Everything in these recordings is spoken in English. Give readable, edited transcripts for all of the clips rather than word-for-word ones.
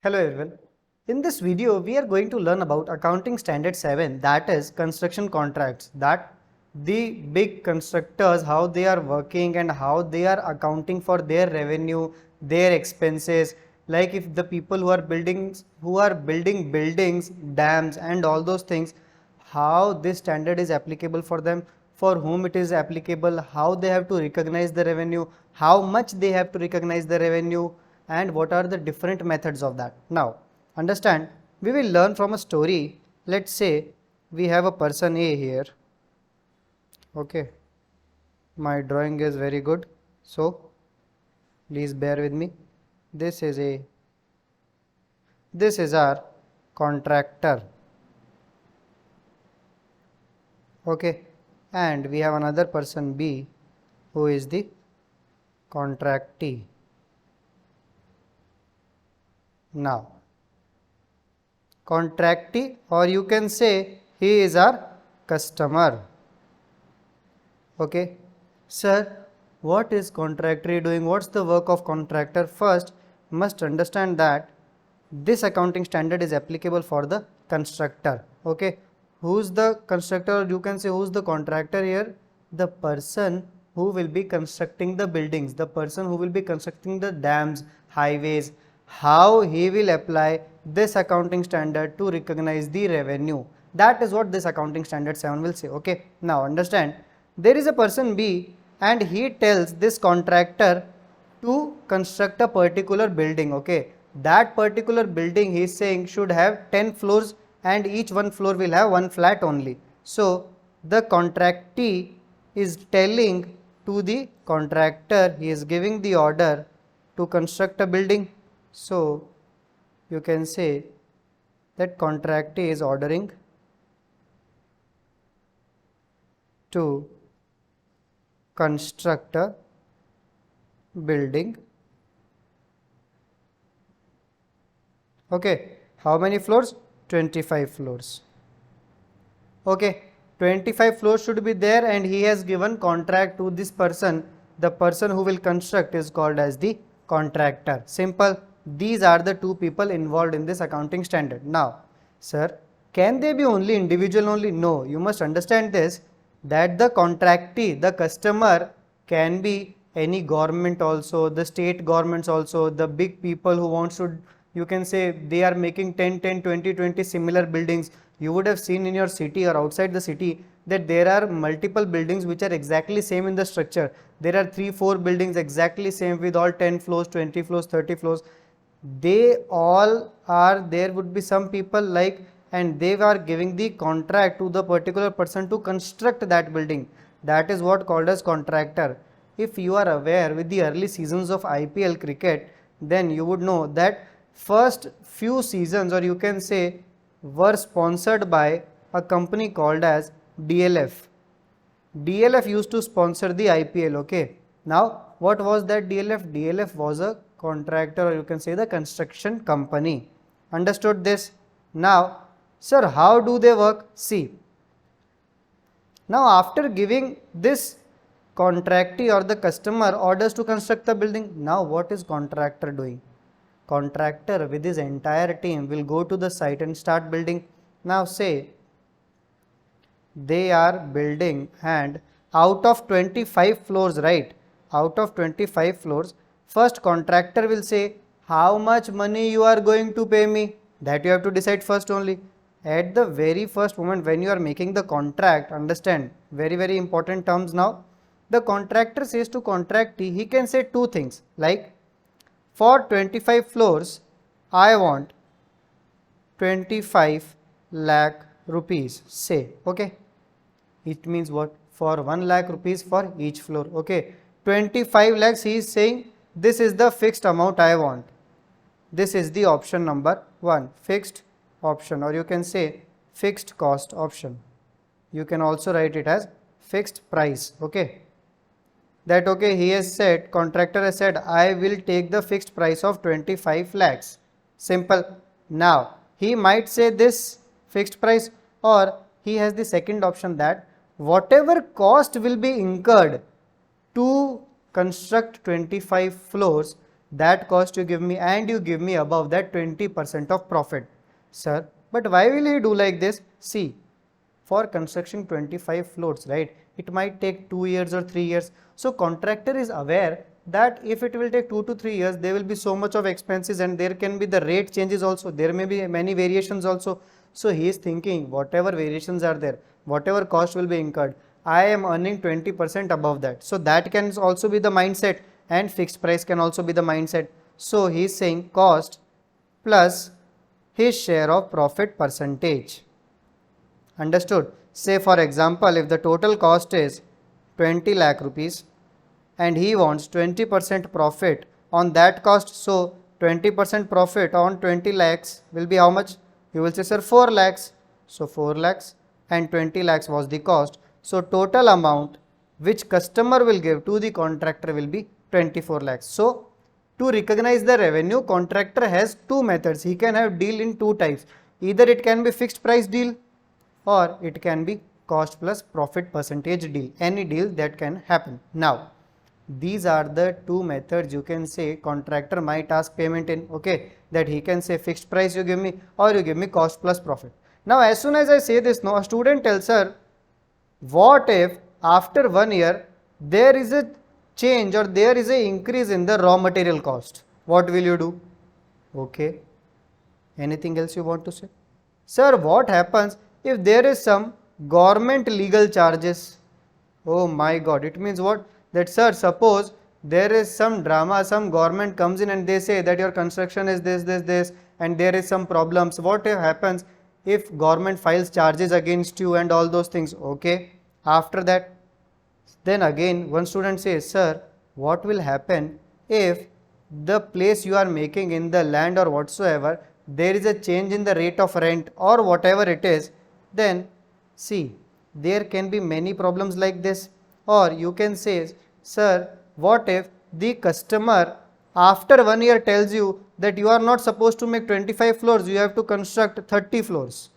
Hello everyone. In this video, we are going to learn about Accounting Standard 7, that is construction contracts, that the big constructors, how they are working and how they are accounting for their revenue, their expenses, like if the people who are building buildings, dams and all those things, how this standard is applicable for them, for whom it is applicable, how they have to recognize the revenue, how much they have to recognize the revenue, and what are the different methods of that. Now, understand, we will learn from a story. Let's say we have a person A here. Okay, my drawing is very good, so please bear with me. This is A. This is our contractor. Okay, and we have another person B who is the contractee. Now, contractee, or you can say he is our customer. Okay, sir, what is contractor doing? What's the work of contractor? First, must understand that this accounting standard is applicable for the constructor. Okay, who's the constructor? You can say who's the contractor here? The person who will be constructing the buildings, the person who will be constructing the dams, highways. How he will apply this accounting standard to recognize the revenue. That is what this accounting standard 7 will say. Okay, now understand, there is a person B and he tells this contractor to construct a particular building. Okay, that particular building he is saying should have 10 floors and each one floor will have one flat only. So the contractee is telling to the contractor, he is giving the order to construct a building. So you can say that contractee is ordering to construct a building. Okay, how many floors? 25 floors. Okay, 25 floors should be there and he has given contract to this person. The person who will construct is called as the contractor. Simple. These are the two people involved in this accounting standard. Now, sir, can they be only individual only? No, you must understand this, that the contractee, the customer, can be any government also, the state governments also, the big people who wants to, you can say they are making 10, 10, 20, 20 similar buildings. You would have seen in your city or outside the city that there are multiple buildings which are exactly same in the structure. There are 3, 4 buildings exactly same with all 10 floors, 20 floors, 30 floors. They all are, there would be some people like, and they are giving the contract to the particular person to construct that building. That is what called as contractor. If you are aware with the early seasons of IPL cricket, then you would know that first few seasons, or you can say, were sponsored by a company called as DLF. DLF used to sponsor the IPL. Okay, now what was that DLF? DLF was a contractor, or you can say the construction company. Understood this? Now, sir, how do they work? See, now after giving this contractee or the customer orders to construct the building, now what is contractor doing? Contractor with his entire team will go to the site and start building. Now say they are building, and out of 25 floors, right, out of 25 floors, first contractor will say how much money you are going to pay me. That you have to decide first only. At the very first moment when you are making the contract, understand, very important terms now. The contractor says to contractee, he can say two things like, for 25 floors I want 25 lakh rupees, say. Okay, it means what? For 1 lakh rupees for each floor. Okay, 25 lakhs he is saying, this is the fixed amount I want. This is the option number 1, fixed option, or you can say fixed cost option. You can also write it as fixed price. Okay, that okay, he has said, contractor has said, I will take the fixed price of 25 lakhs. Simple. Now he might say this fixed price, or he has the second option that whatever cost will be incurred to construct 25 floors, that cost you give me, and you give me above that 20% of profit. Sir, but why will he do like this? See, for constructing 25 floors, right, it might take 2 years or 3 years. So contractor is aware that if it will take 2 to 3 years, there will be so much of expenses, and there can be the rate changes also, there may be many variations also. So he is thinking whatever variations are there, whatever cost will be incurred, I am earning 20% above that. So that can also be the mindset, and fixed price can also be the mindset. So he is saying cost plus his share of profit percentage. Understood? Say for example, if the total cost is 20 lakh rupees and he wants 20% profit on that cost. So 20% profit on 20 lakhs will be how much? You will say, sir, 4 lakhs. So 4 lakhs and 20 lakhs was the cost. So total amount which customer will give to the contractor will be 24 lakhs. So to recognize the revenue, contractor has two methods. He can have deal in two types. Either it can be fixed price deal, or it can be cost plus profit percentage deal. Any deal that can happen. Now, these are the two methods you can say contractor might ask payment in. Okay, that he can say fixed price you give me, or you give me cost plus profit. Now, as soon as I say this, now a student tells her, what if after 1 year there is a change or there is a increase in the raw material cost? What will you do? Okay. Anything else you want to say? Sir, what happens if there is some government legal charges? Oh my God, it means what? That sir, suppose there is some drama, some government comes in and they say that your construction is this, and there is some problems. What happens if government files charges against you and all those things? Okay. After that, then again one student says, sir, what will happen if the place you are making in the land or whatsoever, there is a change in the rate of rent or whatever it is? Then see, there can be many problems like this. Or you can say, sir, what if the customer after 1 year tells you that you are not supposed to make 25 floors, you have to construct 30 floors?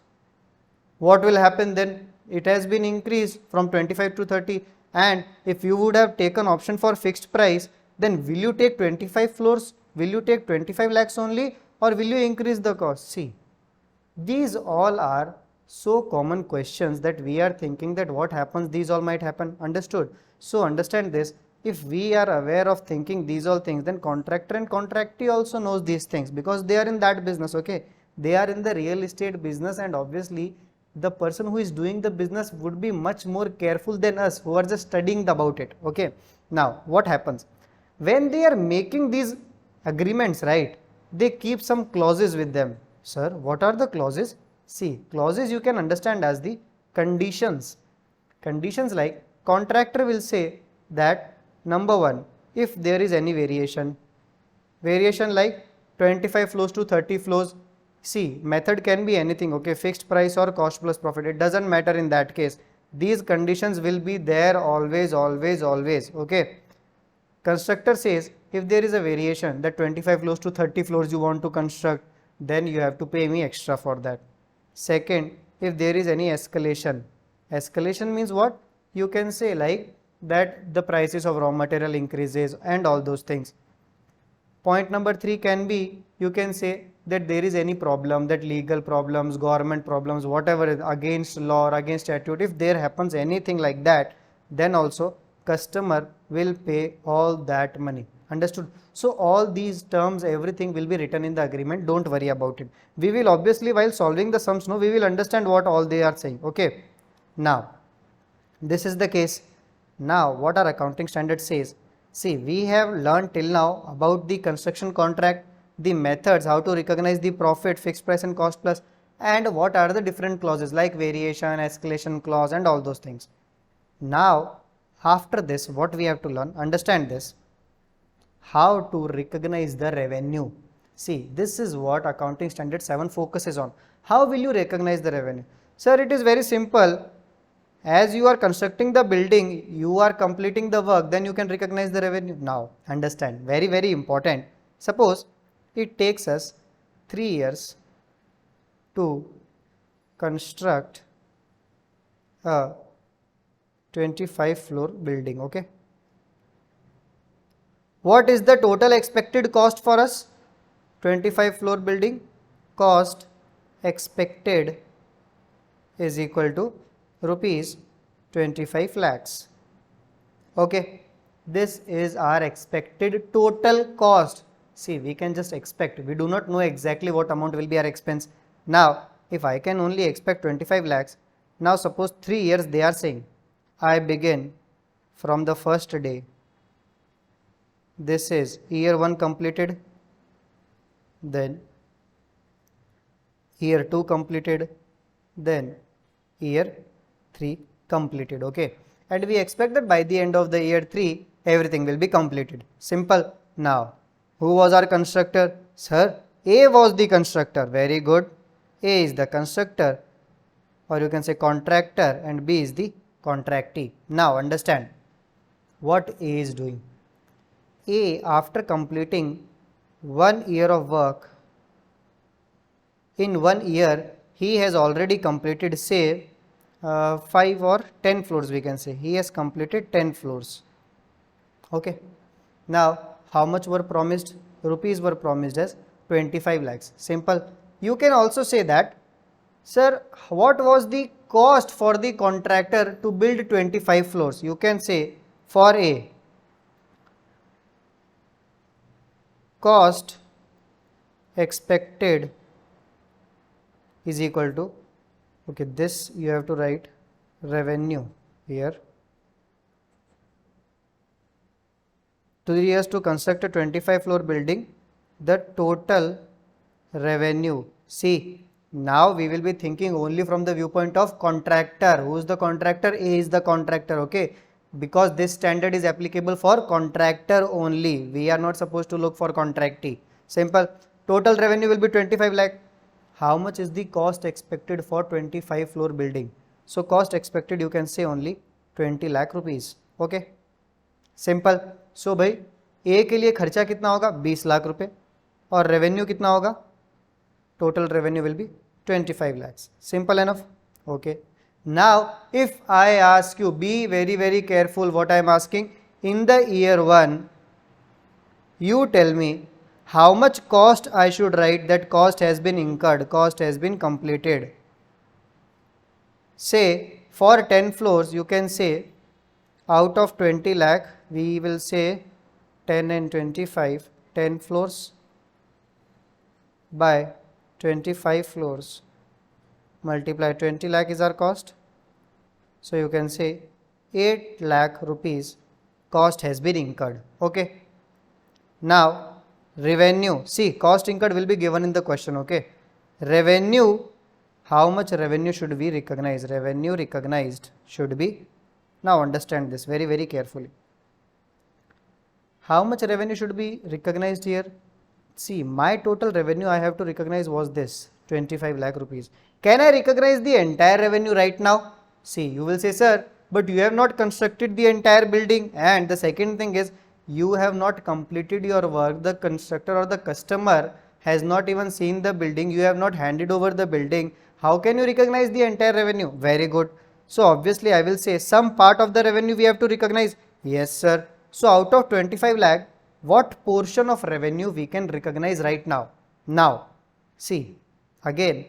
What will happen then? It has been increased from 25 to 30, and if you would have taken option for fixed price, then will you take 25 floors? Will you take 25 lakhs only, or will you increase the cost? See, these all are so common questions that we are thinking that what happens, these all might happen. Understood? So understand this, if we are aware of thinking these all things, then contractor and contractee also knows these things, because they are in that business. Okay, they are in the real estate business, and obviously the person who is doing the business would be much more careful than us who are just studying about it. Okay, now what happens when they are making these agreements, right? They keep some clauses with them. Sir, what are the clauses? See, clauses you can understand as the conditions. Conditions like contractor will say that number one, if there is any variation like 25 floors to 30 floors, see, method can be anything. Okay, fixed price or cost plus profit, it doesn't matter in that case. These conditions will be there always. Okay, constructor says if there is a variation that 25 floors to 30 floors you want to construct, then you have to pay me extra for that. Second, if there is any escalation means what? You can say like that the prices of raw material increases and all those things. Point number 3 can be, you can say that there is any problem, that legal problems, government problems, whatever is against law or against statute, if there happens anything like that, then also customer will pay all that money. Understood? So all these terms, everything will be written in the agreement. Don't worry about it. We will obviously, while solving the sums, we will understand what all they are saying. Okay. Now, this is the case. Now, what our accounting standard says? See, we have learned till now about the construction contract, the methods, how to recognize the profit, fixed price and cost plus, and what are the different clauses like variation, escalation clause and all those things. Now, after this, what we have to learn, understand this, how to recognize the revenue. See, this is what accounting standard 7 focuses on. How will you recognize the revenue? Sir, it is very simple. As you are constructing the building, you are completing the work, then you can recognize the revenue. Now, understand, very important. Suppose it takes us 3 years to construct a 25 floor building. Okay, What is the total expected cost for us? 25 floor building. Cost expected is equal to rupees 25 lakhs. Okay, this is our expected total cost. See, we can just expect, we do not know exactly what amount will be our expense. Now, if I can only expect 25 lakhs, now suppose 3 years they are saying, I begin from the first day. This is year 1 completed, then year 2 completed, then year 3 completed. Okay, and we expect that by the end of the year 3 everything will be completed. Simple. Now, who was our constructor? Sir, A was the constructor. Very good. A is the constructor, or you can say contractor, and B is the contractee. Now understand what A is doing. A, after completing 1 year of work, in 1 year he has already completed, say 5 or 10 floors, we can say he has completed 10 floors. Okay, now how much were promised? Rupees were promised as 25 lakhs. Simple. You can also say that, sir, what was the cost for the contractor to build 25 floors? You can say, for A, cost expected is equal to, okay, this you have to write revenue here. 2 years to construct a 25 floor building, the total revenue. See, now we will be thinking only from the viewpoint of contractor. Who is the contractor? A is the contractor. Okay, because this standard is applicable for contractor only. We are not supposed to look for contractee. Simple. Total revenue will be 25 lakh. How much is the cost expected for 25 floor building? So cost expected you can say only 20 lakh rupees. Okay, simple. So भाई A के लिए खर्चा कितना होगा? 20 लाख रुपए, और revenue कितना होगा? Total revenue will be 25 lakhs. Simple enough. Okay, now if I ask you, be very careful what I am asking. In the year 1, you tell me how much cost I should write. That cost has been incurred, cost has been completed. Say for 10 floors you can say, out of 20 lakh we will say 10 and 25, 10 floors by 25 floors multiply 20 lakh is our cost. So you can say 8 lakh rupees cost has been incurred. Okay, now revenue. See, cost incurred will be given in the question. Okay, revenue, how much revenue should we recognize? Revenue recognized should be, now understand this very carefully. How much revenue should be recognized here? See, my total revenue I have to recognize was this 25 lakh rupees. Can I recognize the entire revenue right now? See, you will say, sir, but you have not constructed the entire building, and the second thing is you have not completed your work. The constructor or the customer has not even seen the building. You have not handed over the building. How can you recognize the entire revenue? Very good. So obviously I will say some part of the revenue we have to recognize. Yes, sir. So out of 25 lakh, what portion of revenue we can recognize right now? Now, see, again,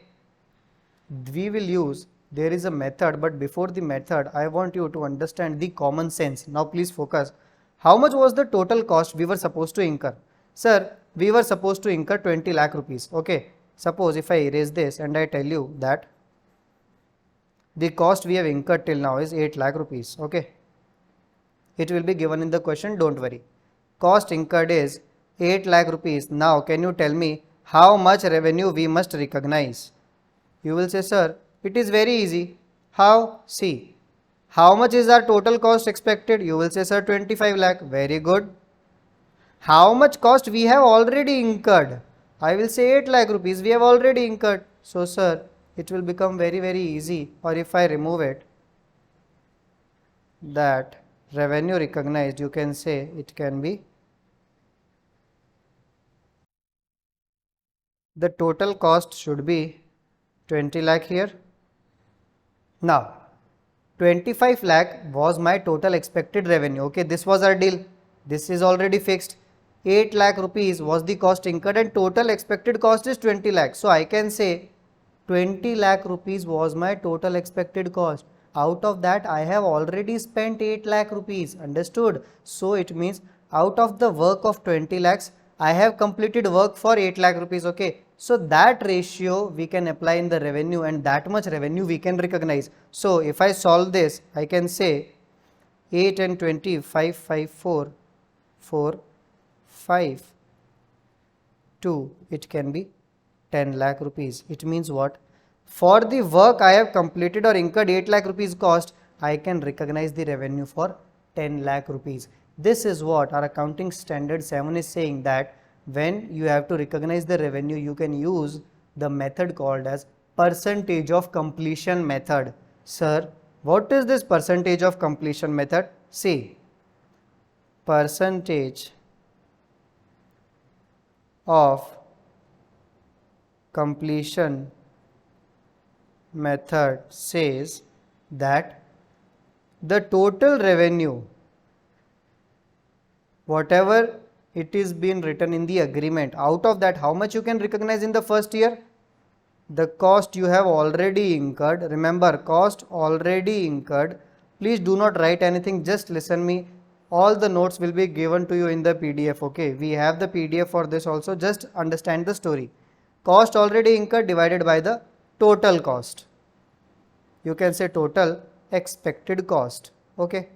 we will use, there is a method, but before the method, I want you to understand the common sense. Now please focus. How much was the total cost we were supposed to incur? Sir, we were supposed to incur 20 lakh rupees. Okay, suppose if I erase this and I tell you that the cost we have incurred till now is 8 lakh rupees. Okay, it will be given in the question, don't worry. Cost incurred is 8 lakh rupees. Now can you tell me how much revenue we must recognize? You will say, sir, it is very easy. How? See, how much is our total cost expected? You will say, sir, 25 lakh. Very good. How much cost we have already incurred? I will say 8 lakh rupees we have already incurred. So sir, it will become very easy. Or if I remove it, that revenue recognized, you can say it can be the total cost should be 20 lakh here. Now 25 lakh was my total expected revenue. Okay, this was our deal. This is already fixed. 8 lakh rupees was the cost incurred and total expected cost is 20 lakh. So I can say 20 lakh rupees was my total expected cost. Out of that I have already spent 8 lakh rupees. Understood? So it means out of the work of 20 lakhs, I have completed work for 8 lakh rupees. Okay. So that ratio we can apply in the revenue and that much revenue we can recognize. So if I solve this, I can say 8 and 20, 5, 5, 4, 4, 5, 2, it can be 10 lakh rupees. It means what? For the work I have completed or incurred 8 lakh rupees cost, I can recognize the revenue for 10 lakh rupees. This is what our accounting standard 7 is saying, that when you have to recognize the revenue, you can use the method called as percentage of completion method. Sir, what is this percentage of completion method? See, percentage of completion method says that the total revenue, whatever it is been written in the agreement, out of that how much you can recognize in the first year? The cost you have already incurred. Remember, cost already incurred. Please do not write anything, just listen me. All the notes will be given to you in the PDF. Okay, we have the PDF for this also, just understand the story. Cost already incurred divided by the total cost. You can say total expected cost. Okay,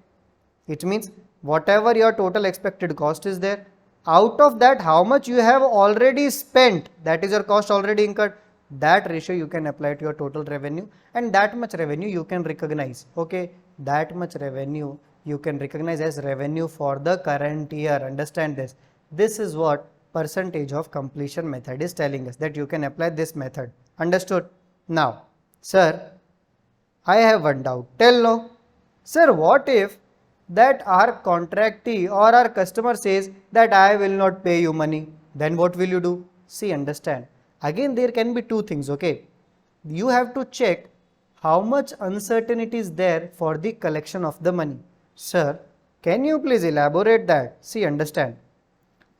it means whatever your total expected cost is there, out of that how much you have already spent, that is your cost already incurred. That ratio you can apply to your total revenue and that much revenue you can recognize. Okay, that much revenue you can recognize as revenue for the current year. Understand this. This is what percentage of completion method is telling us, that you can apply this method. Understood? Now, sir, I have one doubt. Tell no. Sir, what if that our contractee or our customer says that I will not pay you money? Then what will you do? See, understand. Again, there can be two things. Okay. You have to check how much uncertainty is there for the collection of the money. Sir, can you please elaborate that? See, understand.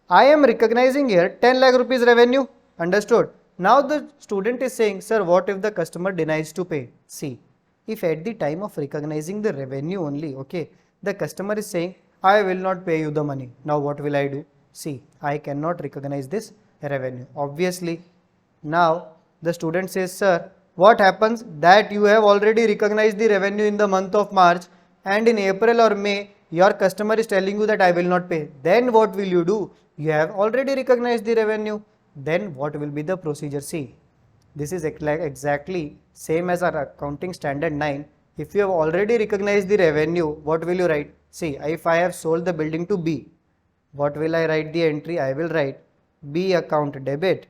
I am recognizing here 10 lakh rupees revenue. Understood? Now the student is saying, sir, what if the customer denies to pay? See, if at the time of recognizing the revenue only, okay, the customer is saying, I will not pay you the money. Now what will I do? See, I cannot recognize this revenue. Obviously, now the student says, sir, what happens that you have already recognized the revenue in the month of March and in April or May, your customer is telling you that I will not pay. Then what will you do? You have already recognized the revenue. Then what will be the procedure? See, this is exactly same as our accounting standard 9. If you have already recognized the revenue, what will you write? See, if I have sold the building to B, what will I write the entry? I will write B account debit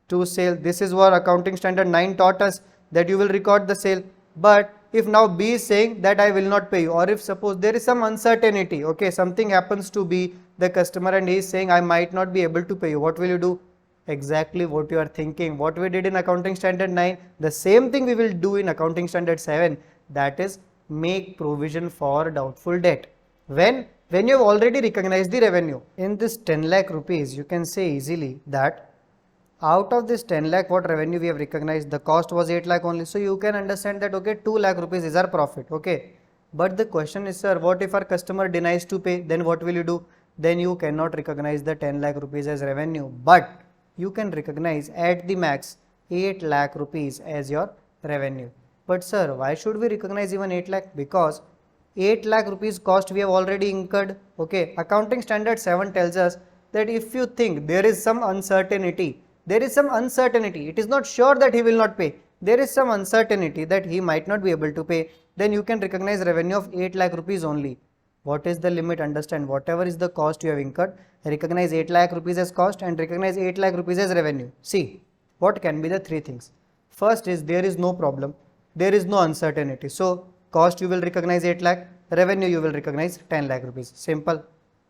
to sale. This is what accounting standard 9 taught us, that you will record the sale. But if now B is saying that I will not pay you, or if suppose there is some uncertainty, okay, something happens to B, the customer, and he is saying I might not be able to pay you, what will you do? Exactly what you are thinking. What we did in accounting standard 9, the same thing we will do in accounting standard 7, that is make provision for doubtful debt. When you have already recognized the revenue. In this 10 lakh rupees, you can say easily that out of this 10 lakh what revenue we have recognized, the cost was 8 lakh only. So you can understand that, okay, 2 lakh rupees is our profit. Okay, but the question is, sir, what if our customer denies to pay? Then what will you do? Then you cannot recognize the 10 lakh rupees as revenue, but you can recognize at the max 8 lakh rupees as your revenue. But sir, why should we recognize even 8 lakh? Because 8 lakh rupees cost we have already incurred. Okay, accounting standard 7 tells us that if you think there is some uncertainty, it is not sure that he will not pay, there is some uncertainty that he might not be able to pay, then you can recognize revenue of 8 lakh rupees only. What is the limit? Understand, whatever is the cost you have incurred, recognize 8 lakh rupees as cost and recognize 8 lakh rupees as revenue. See, what can be the three things? First is there is no problem, there is no uncertainty. So, cost you will recognize 8 lakh, revenue you will recognize 10 lakh rupees. Simple.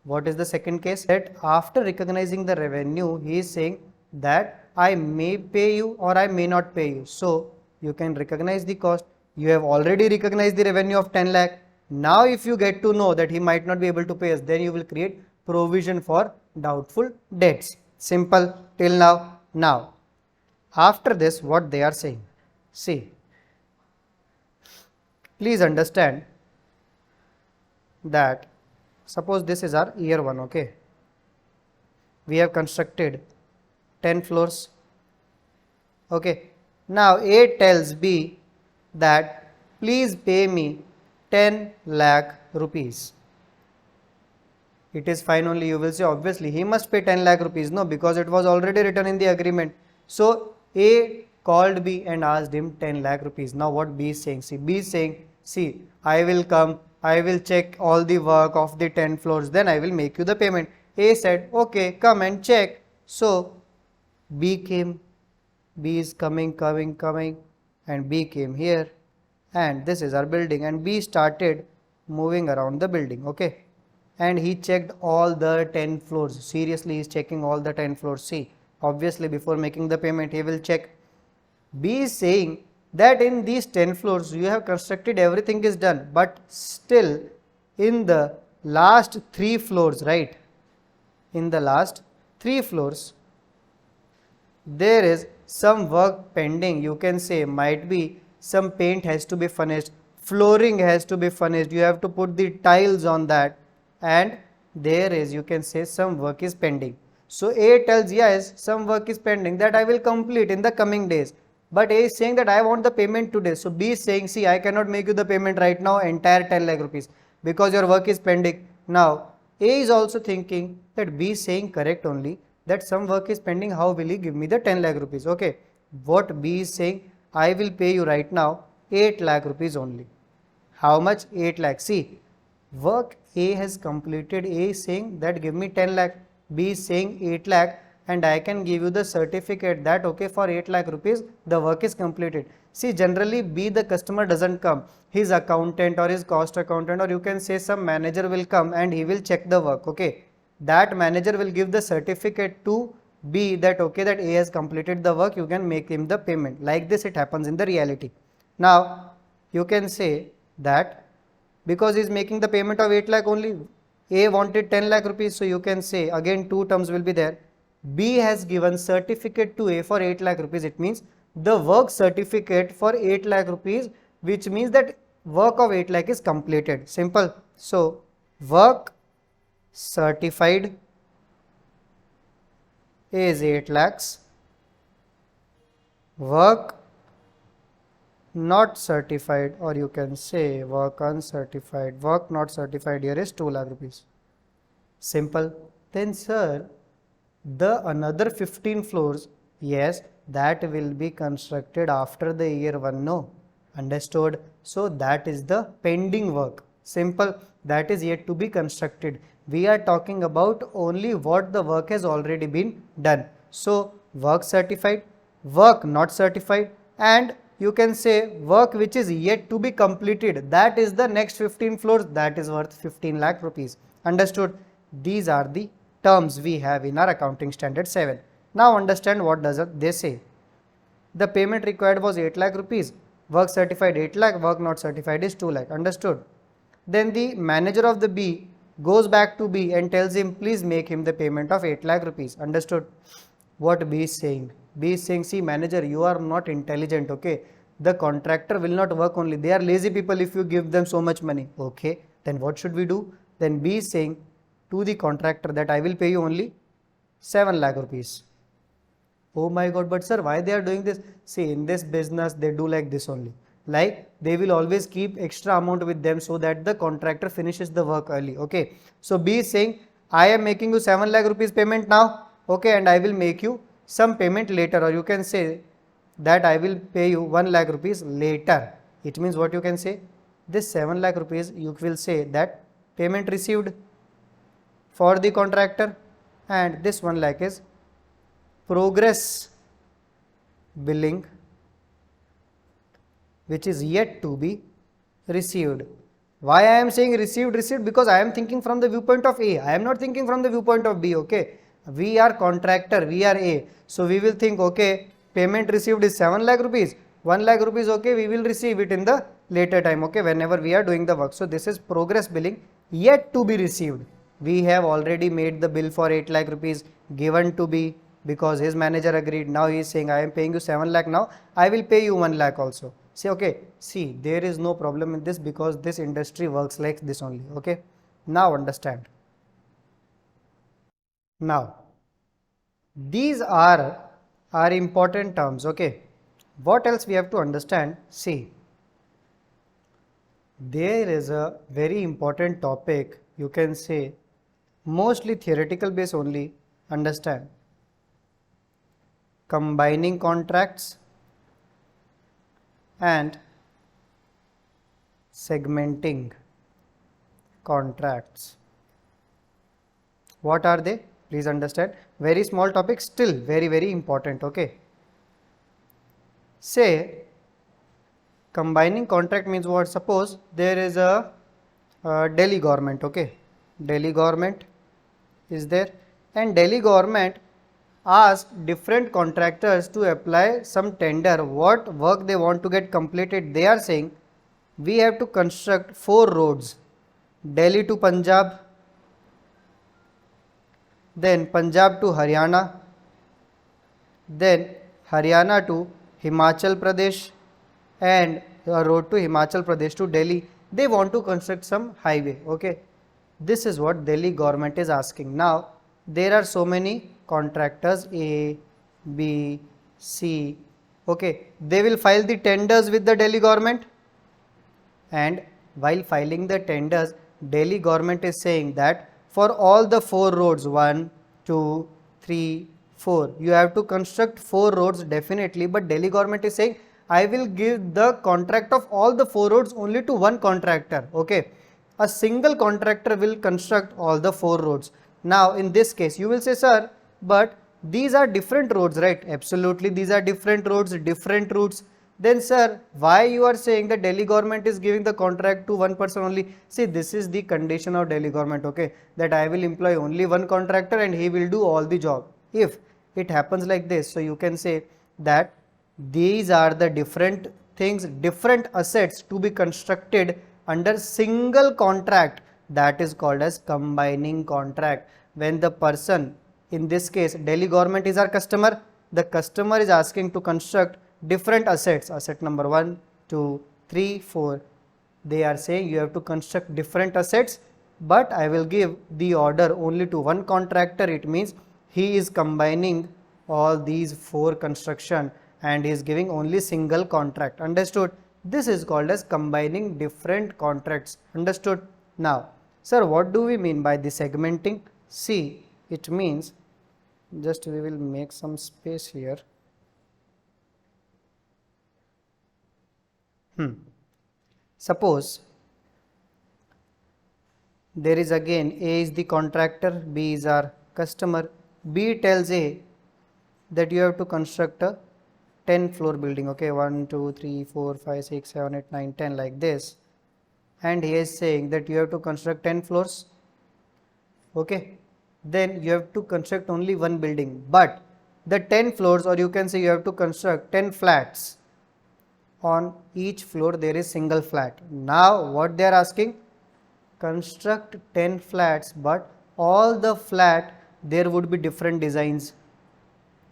What is the second case? That after recognizing the revenue, he is saying that I may pay you or I may not pay you. So, you can recognize the cost. You have already recognized the revenue of 10 lakh. Now, if you get to know that he might not be able to pay us, then you will create provision for doubtful debts. Simple till now. Now, after this, what they are saying? See, please understand that suppose this is our year 1, okay. We have constructed 10 floors, okay. Now A tells B that please pay me 10 lakh rupees. It is fine only, you will say obviously he must pay 10 lakh rupees. No, because it was already written in the agreement. So A called B and asked him 10 lakh rupees. Now what B is saying? See, B is saying, see, I will come, I will check all the work of the 10 floors, then I will make you the payment. A said, okay, come and check. So B came, B is coming, and B came here, and this is our building, and B started moving around the building, okay. And he checked all the 10 floors. Seriously, he is checking all the 10 floors. See, obviously before making the payment, he will check. B is saying that in these 10 floors, you have constructed, everything is done, but still in the last 3 floors, right? In the last 3 floors, there is some work pending. You can say might be some paint has to be furnished, flooring has to be furnished, you have to put the tiles on that, and there is, you can say, some work is pending. So A tells yes, some work is pending that I will complete in the coming days, but A is saying that I want the payment today. So B is saying, see, I cannot make you the payment right now, entire 10 lakh rupees, because your work is pending. Now A is also thinking that B is saying correct only, that some work is pending, how will he give me the 10 lakh rupees? Okay, what B is saying, I will pay you right now 8 lakh rupees only. How much? 8 lakh. See, work A has completed. A is saying that give me 10 lakh. B is saying 8 lakh, and I can give you the certificate that okay, for 8 lakh rupees the work is completed. See, generally B, the customer, doesn't come. His accountant or his cost accountant, or you can say some manager will come and he will check the work, okay. That manager will give the certificate to B that okay, that A has completed the work, you can make him the payment. Like this it happens in the reality. Now you can say that because he is making the payment of 8 lakh only, A wanted 10 lakh rupees, so you can say again two terms will be there. B has given certificate to A for 8 lakh rupees. It means the work certificate for 8 lakh rupees, which means that work of 8 lakh is completed. Simple. So work certified is 8 lakhs. Work not certified, or you can say work uncertified, work not certified here is 2 lakh rupees. Simple. Then sir, the another 15 floors, yes, that will be constructed after the year 1, no? Understood? So that is the pending work. Simple. That is yet to be constructed. We are talking about only what the work has already been done. So work certified, work not certified, and you can say work which is yet to be completed, that is the next 15 floors, that is worth 15 lakh rupees. Understood? These are the terms we have in our accounting standard 7. Now understand what does they say. The payment required was 8 lakh rupees, work certified 8 lakh, work not certified is 2 lakh. Understood? Then the manager of the B goes back to B and tells him please make him the payment of 8 lakh rupees. Understood? What B is saying? B is saying, see manager, you are not intelligent, okay. The contractor will not work only. They are lazy people if you give them so much money. Okay, then what should we do? Then B is saying to the contractor that I will pay you only 7 lakh rupees. Oh my God, but sir, why they are doing this? See, in this business, they do like this only. Like they will always keep extra amount with them so that the contractor finishes the work early. Okay, so B is saying, I am making you 7 lakh rupees payment now. Okay, and I will make you some payment later, or you can say that I will pay you 1 lakh rupees later. It means what you can say, this 7 lakh rupees you will say that payment received for the contractor, and this 1 lakh is progress billing which is yet to be received. Why I am saying received? Because I am thinking from the viewpoint of A. I am not thinking from the viewpoint of B. Okay, we are contractor, we are A, so we will think okay, payment received is 7 lakh rupees, 1 lakh rupees, okay, we will receive it in the later time, okay, whenever we are doing the work. So this is progress billing yet to be received. We have already made the bill for 8 lakh rupees given to B because his manager agreed. Now he is saying, I am paying you 7 lakh now, I will pay you 1 lakh also. Say, okay, see, there is no problem in this because this industry works like this only. Okay, now understand. Now, these are important terms. Okay, what else we have to understand? See, there is a very important topic, you can say mostly theoretical base only. Understand, combining contracts and segmenting contracts. What are they? Please understand, very small topic, still very important. Okay, say combining contract means what? Suppose there is a Delhi government. Okay, Delhi government is there, and Delhi government asked different contractors to apply some tender, what work they want to get completed. They are saying we have to construct 4 roads, Delhi to Punjab, then Punjab to Haryana, then Haryana to Himachal Pradesh, and a road to Himachal Pradesh to Delhi. They want to construct some highway. Okay, this is what Delhi government is asking. Now there are so many contractors, A, B, C. Okay, they will file the tenders with the Delhi government, and while filing the tenders, Delhi government is saying that for all the 4 roads, 1, 2, 3, 4, you have to construct 4 roads definitely, but Delhi government is saying I will give the contract of all the 4 roads only to one contractor. Okay, a single contractor will construct all the 4 roads. Now in this case you will say, sir, but these are different roads, right? Absolutely, these are different roads, different routes. Then sir, why you are saying that Delhi government is giving the contract to one person only? See, this is the condition of Delhi government. Okay, that I will employ only one contractor and he will do all the job. If it happens like this, so you can say that these are the different things, different assets to be constructed under single contract, that is called as combining contract. When the person, in this case Delhi government is our customer, the customer is asking to construct different assets, asset number 1, 2, 3, 4. They are saying you have to construct different assets, but I will give the order only to one contractor. It means he is combining all these 4 construction and he is giving only single contract. Understood? This is called as combining different contracts. Understood? Now, sir, what do we mean by the segmenting? See, it means, just we will make some space here. Suppose there is again A is the contractor, B is our customer. B tells A that you have to construct a 10 floor building. Okay, 1, 2, 3, 4, 5, 6, 7, 8, 9, 10 like this. And he is saying that you have to construct 10 floors. Okay, then you have to construct only one building, but the 10 floors, or you can say you have to construct 10 flats. On each floor there is single flat. Now what they are asking, construct 10 flats, but all the flat there would be different designs.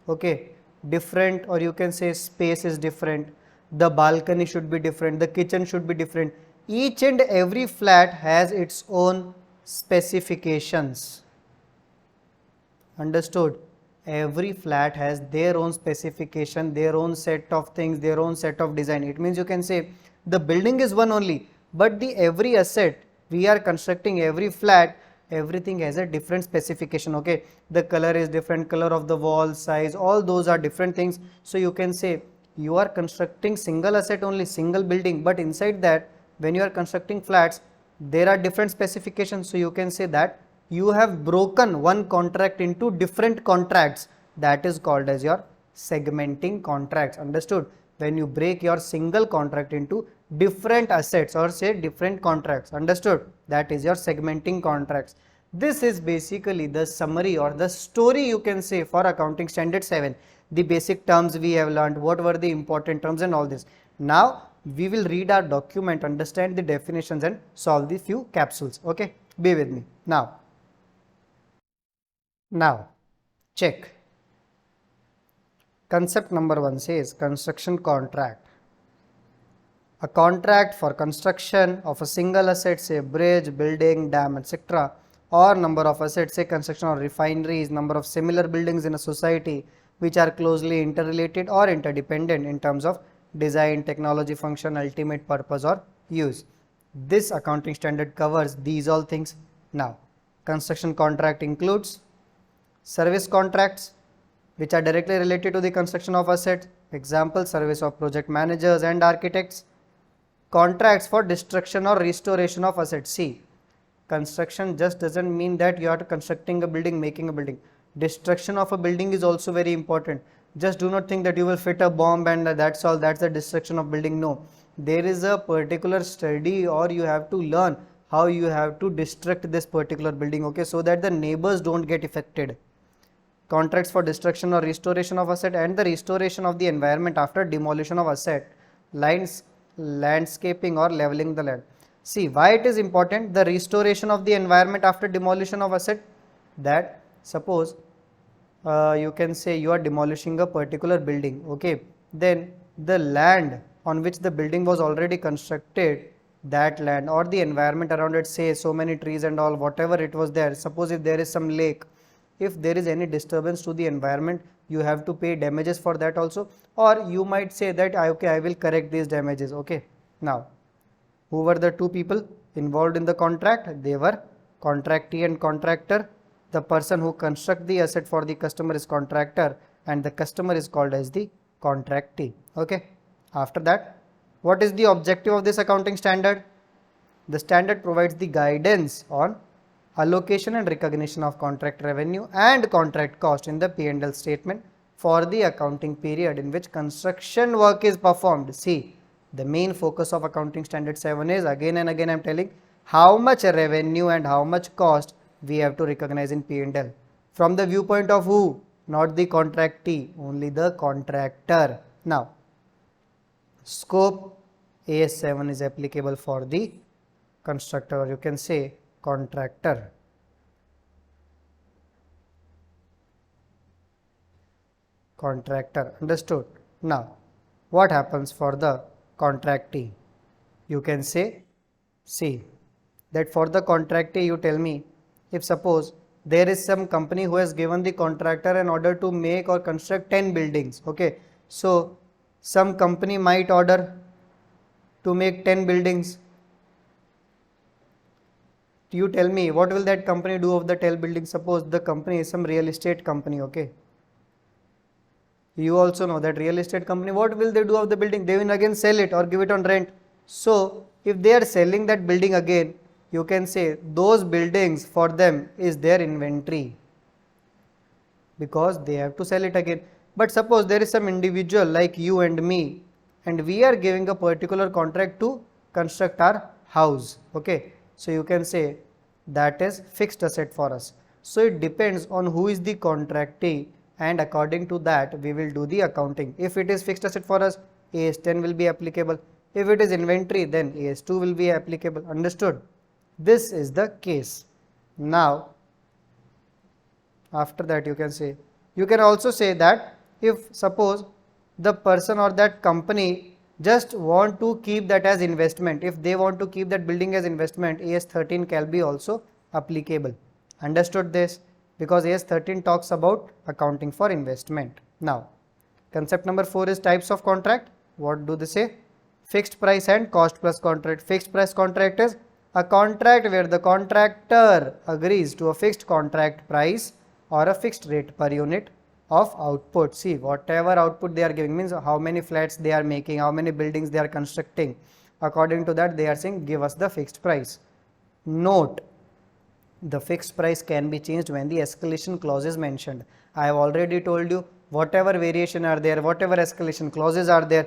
Okay, different, or you can say space is different, the balcony should be different, the kitchen should be different. Each and every flat has its own specifications. Understood? Every flat has their own specification, their own set of things, their own set of design. It means you can say the building is one only, but the every asset we are constructing, every flat, everything has a different specification. Okay, the color is different, color of the wall, size, all those are different things. So you can say you are constructing single asset only, single building, but inside that when you are constructing flats there are different specifications. So you can say that you have broken one contract into different contracts, that is called as your segmenting contracts. Understood? When you break your single contract into different assets, or say different contracts. Understood? That is your segmenting contracts. This is basically the summary or the story, you can say, for accounting standard 7. The basic terms we have learned, what were the important terms and all this. Now we will read our document, understand the definitions and solve the few capsules. Okay, be with me now. Now check. Concept number 1 says construction contract. A contract for construction of a single asset, say bridge, building, dam, etc., or number of assets, say construction of refineries, number of similar buildings in a society which are closely interrelated or interdependent in terms of design, technology, function, ultimate purpose or use. This accounting standard covers these all things. Now, construction contract includes service contracts which are directly related to the construction of assets, example service of project managers and architects. Contracts for destruction or restoration of assets. See, construction just doesn't mean that you are constructing a building, making a building. Destruction of a building is also very important. Just do not think that you will fit a bomb and that's all, that's the destruction of building. No, there is a particular study or you have to learn how you have to destruct this particular building, okay, so that the neighbors don't get affected. Contracts for destruction or restoration of asset and the restoration of the environment after demolition of asset, landscaping or leveling the land. See why it is important, the restoration of the environment after demolition of asset, that suppose you can say you are demolishing a particular building, okay, then the land on which the building was already constructed, that land or the environment around it, say so many trees and all, whatever it was there, suppose if there is some lake, if there is any disturbance to the environment, you have to pay damages for that also, or you might say that okay, I will correct these damages. Okay, now who were the two people involved in the contract? They were contractee and contractor. The person who construct the asset for the customer is contractor and the customer is called as the contractee. Okay, after that, what is the objective of this accounting standard? The standard provides the guidance on allocation and recognition of contract revenue and contract cost in the P&L statement for the accounting period in which construction work is performed. See, the main focus of accounting standard 7 is, again and again I am telling, how much revenue and how much cost we have to recognize in P&L from the viewpoint of who? Not the contractee, only the contractor. Now, scope AS7 is applicable for the constructor, or you can say contractor. Contractor, understood? Now, what happens for the contractee? You can say, see, that for the contractee you tell me, if suppose there is some company who has given the contractor an order to make or construct 10 buildings, okay, so some company might order to make 10 buildings. You tell me, what will that company do of the 10 buildings? Suppose the company is some real estate company, okay. You also know that real estate company, what will they do of the building? They will again sell it or give it on rent. So, if they are selling that building again, you can say those buildings for them is their inventory because they have to sell it again. But suppose there is some individual like you and me and we are giving a particular contract to construct our house, okay. So, you can say that is fixed asset for us. So, it depends on who is the contractee and according to that we will do the accounting. If it is fixed asset for us, AS10 will be applicable. If it is inventory, then AS2 will be applicable. Understood? This is the case. Now, after that you can say, you can also say that if suppose the person or that company just want to keep that as investment, if they want to keep that building as investment, AS13 can be also applicable. Understood this? Because AS13 talks about accounting for investment. Now, concept number 4 is types of contract. What do they say? Fixed price and cost plus contract. Fixed price contract is a contract where the contractor agrees to a fixed contract price or a fixed rate per unit of output. See, whatever output they are giving means how many flats they are making, how many buildings they are constructing. According to that, they are saying give us the fixed price. Note, the fixed price can be changed when the escalation clause is mentioned. I have already told you, whatever variation are there, whatever escalation clauses are there,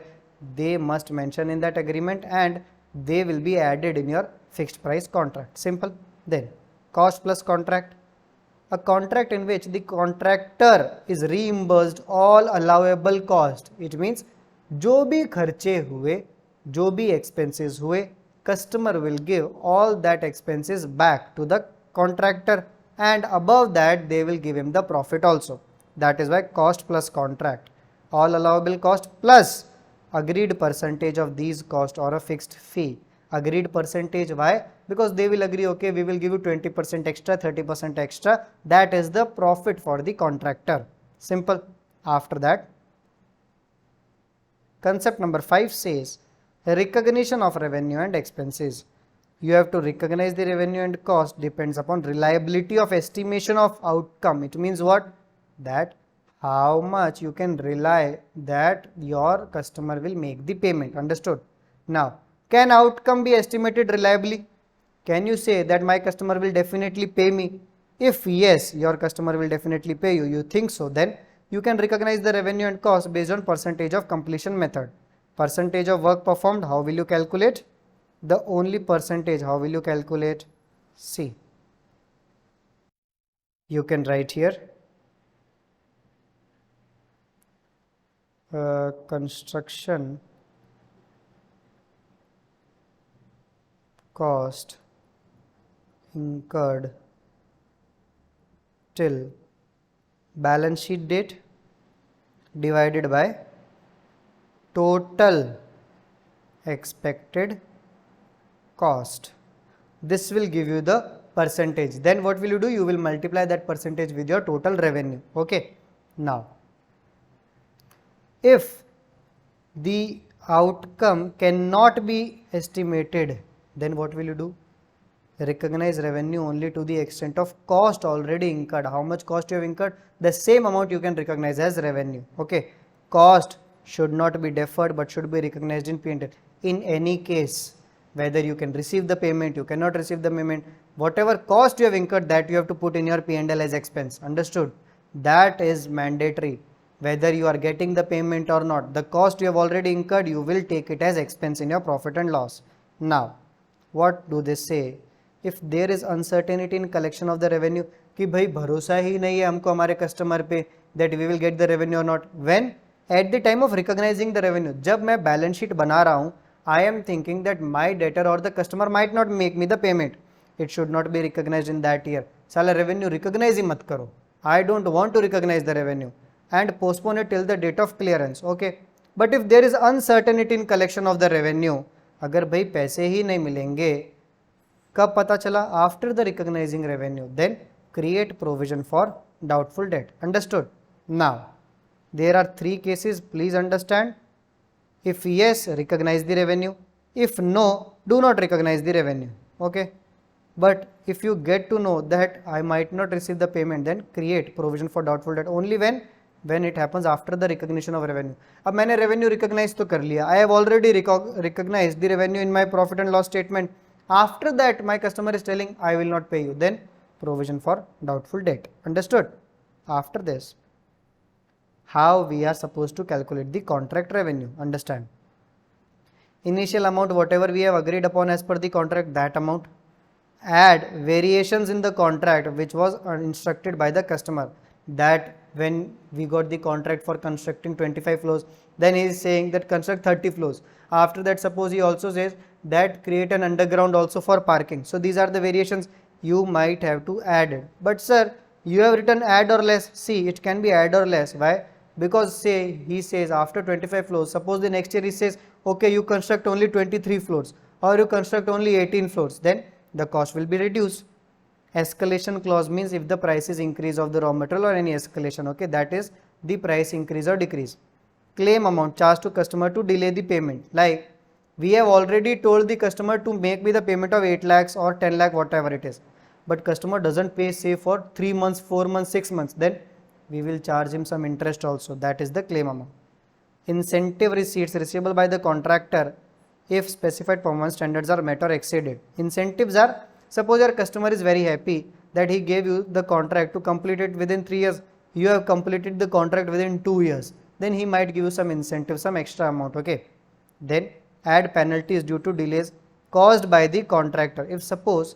they must mention in that agreement and they will be added in your fixed price contract. Simple. Then, cost plus contract. A contract in which the contractor is reimbursed all allowable cost. It means जो भी खर्चे हुए, जो भी expenses हुए, customer will give all that expenses back to the contractor. and above that they will give him the profit also. That is why cost plus contract, all allowable cost plus agreed percentage of these cost or a fixed fee. Agreed percentage, why? Because they will agree, okay, we will give you 20% extra, 30% extra, that is the profit for the contractor. Simple. After that, concept number 5 says recognition of revenue and expenses. You have to recognize the revenue and cost depends upon reliability of estimation of outcome. It means what? That how much you can rely that your customer will make the payment. Understood? Now, can outcome be estimated reliably? Can you say that my customer will definitely pay me? If yes, your customer will definitely pay you, you think so, then you can recognize the revenue and cost based on percentage of completion method. Percentage of work performed, how will you calculate? The only percentage, how will you calculate? See, you can write here construction cost incurred till balance sheet date divided by total expected cost. This will give you the percentage. Then what will you do? You will multiply that percentage with your total revenue. Okay. Now, if the outcome cannot be estimated, then what will you do? Recognize revenue only to the extent of cost already incurred. How much cost you have incurred? The same amount you can recognize as revenue. Okay. Cost should not be deferred but should be recognized in P&L. In any case, whether you can receive the payment, you cannot receive the payment, whatever cost you have incurred, that you have to put in your P&L as expense. Understood? That is mandatory. Whether you are getting the payment or not, the cost you have already incurred, you will take it as expense in your profit and loss. Now, what do they say? If there is uncertainty in collection of the revenue, कि भाई भरोसा ही नहीं है हमको हमारे customer पे that we will get the revenue or not. When? At the time of recognizing the revenue. जब मैं balance sheet बना रहा हूँ, I am thinking that my debtor or the customer might not make me the payment. It should not be recognized in that year. साला revenue recognize ही मत करो. I don't want to recognize the revenue and postpone it till the date of clearance. Okay. But if there is uncertainty in collection of the revenue, अगर भाई पैसे ही नहीं मिलेंगे, कब पता चला? After the recognizing revenue, then create provision for doubtful debt. Understood? Now, there are 3 cases. Please understand. If yes, recognize the revenue. If no, do not recognize the revenue. Okay. But if you get to know that I might not receive the payment, then create provision for doubtful debt only when it happens after the recognition of revenue. अब मैंने revenue recognize तो कर लिया. I have already recognized the revenue in my profit and loss statement. After that, my customer is telling I will not pay you. Then provision for doubtful debt. Understood? After this, how we are supposed to calculate the contract revenue? Understand? Initial amount, whatever we have agreed upon as per the contract, that amount. Add variations in the contract which was instructed by the customer, that when we got the contract for constructing 25 floors, then he is saying that construct 30 floors. After that, suppose he also says that create an underground also for parking. So these are the variations you might have to add it. But sir, you have written add or less. See, it can be add or less. Why? Because say he says after 25 floors, suppose the next year he says, okay, you construct only 23 floors or you construct only 18 floors, then the cost will be reduced. Escalation clause means if the prices increase of the raw material or any escalation, okay, that is the price increase or decrease. Claim amount, charged to customer to delay the payment. Like we have already told the customer to make me the payment of 8 lakhs or 10 lakh, whatever it is. But customer doesn't pay, say for 3 months, 4 months, 6 months, then we will charge him some interest also. That is the claim amount. Incentive receipts receivable by the contractor if specified performance standards are met or exceeded. Incentives are, suppose your customer is very happy that he gave you the contract to complete it within 3 years. You have completed the contract within 2 years. Then he might give you some incentive, some extra amount. Okay. Then add penalties due to delays caused by the contractor. If suppose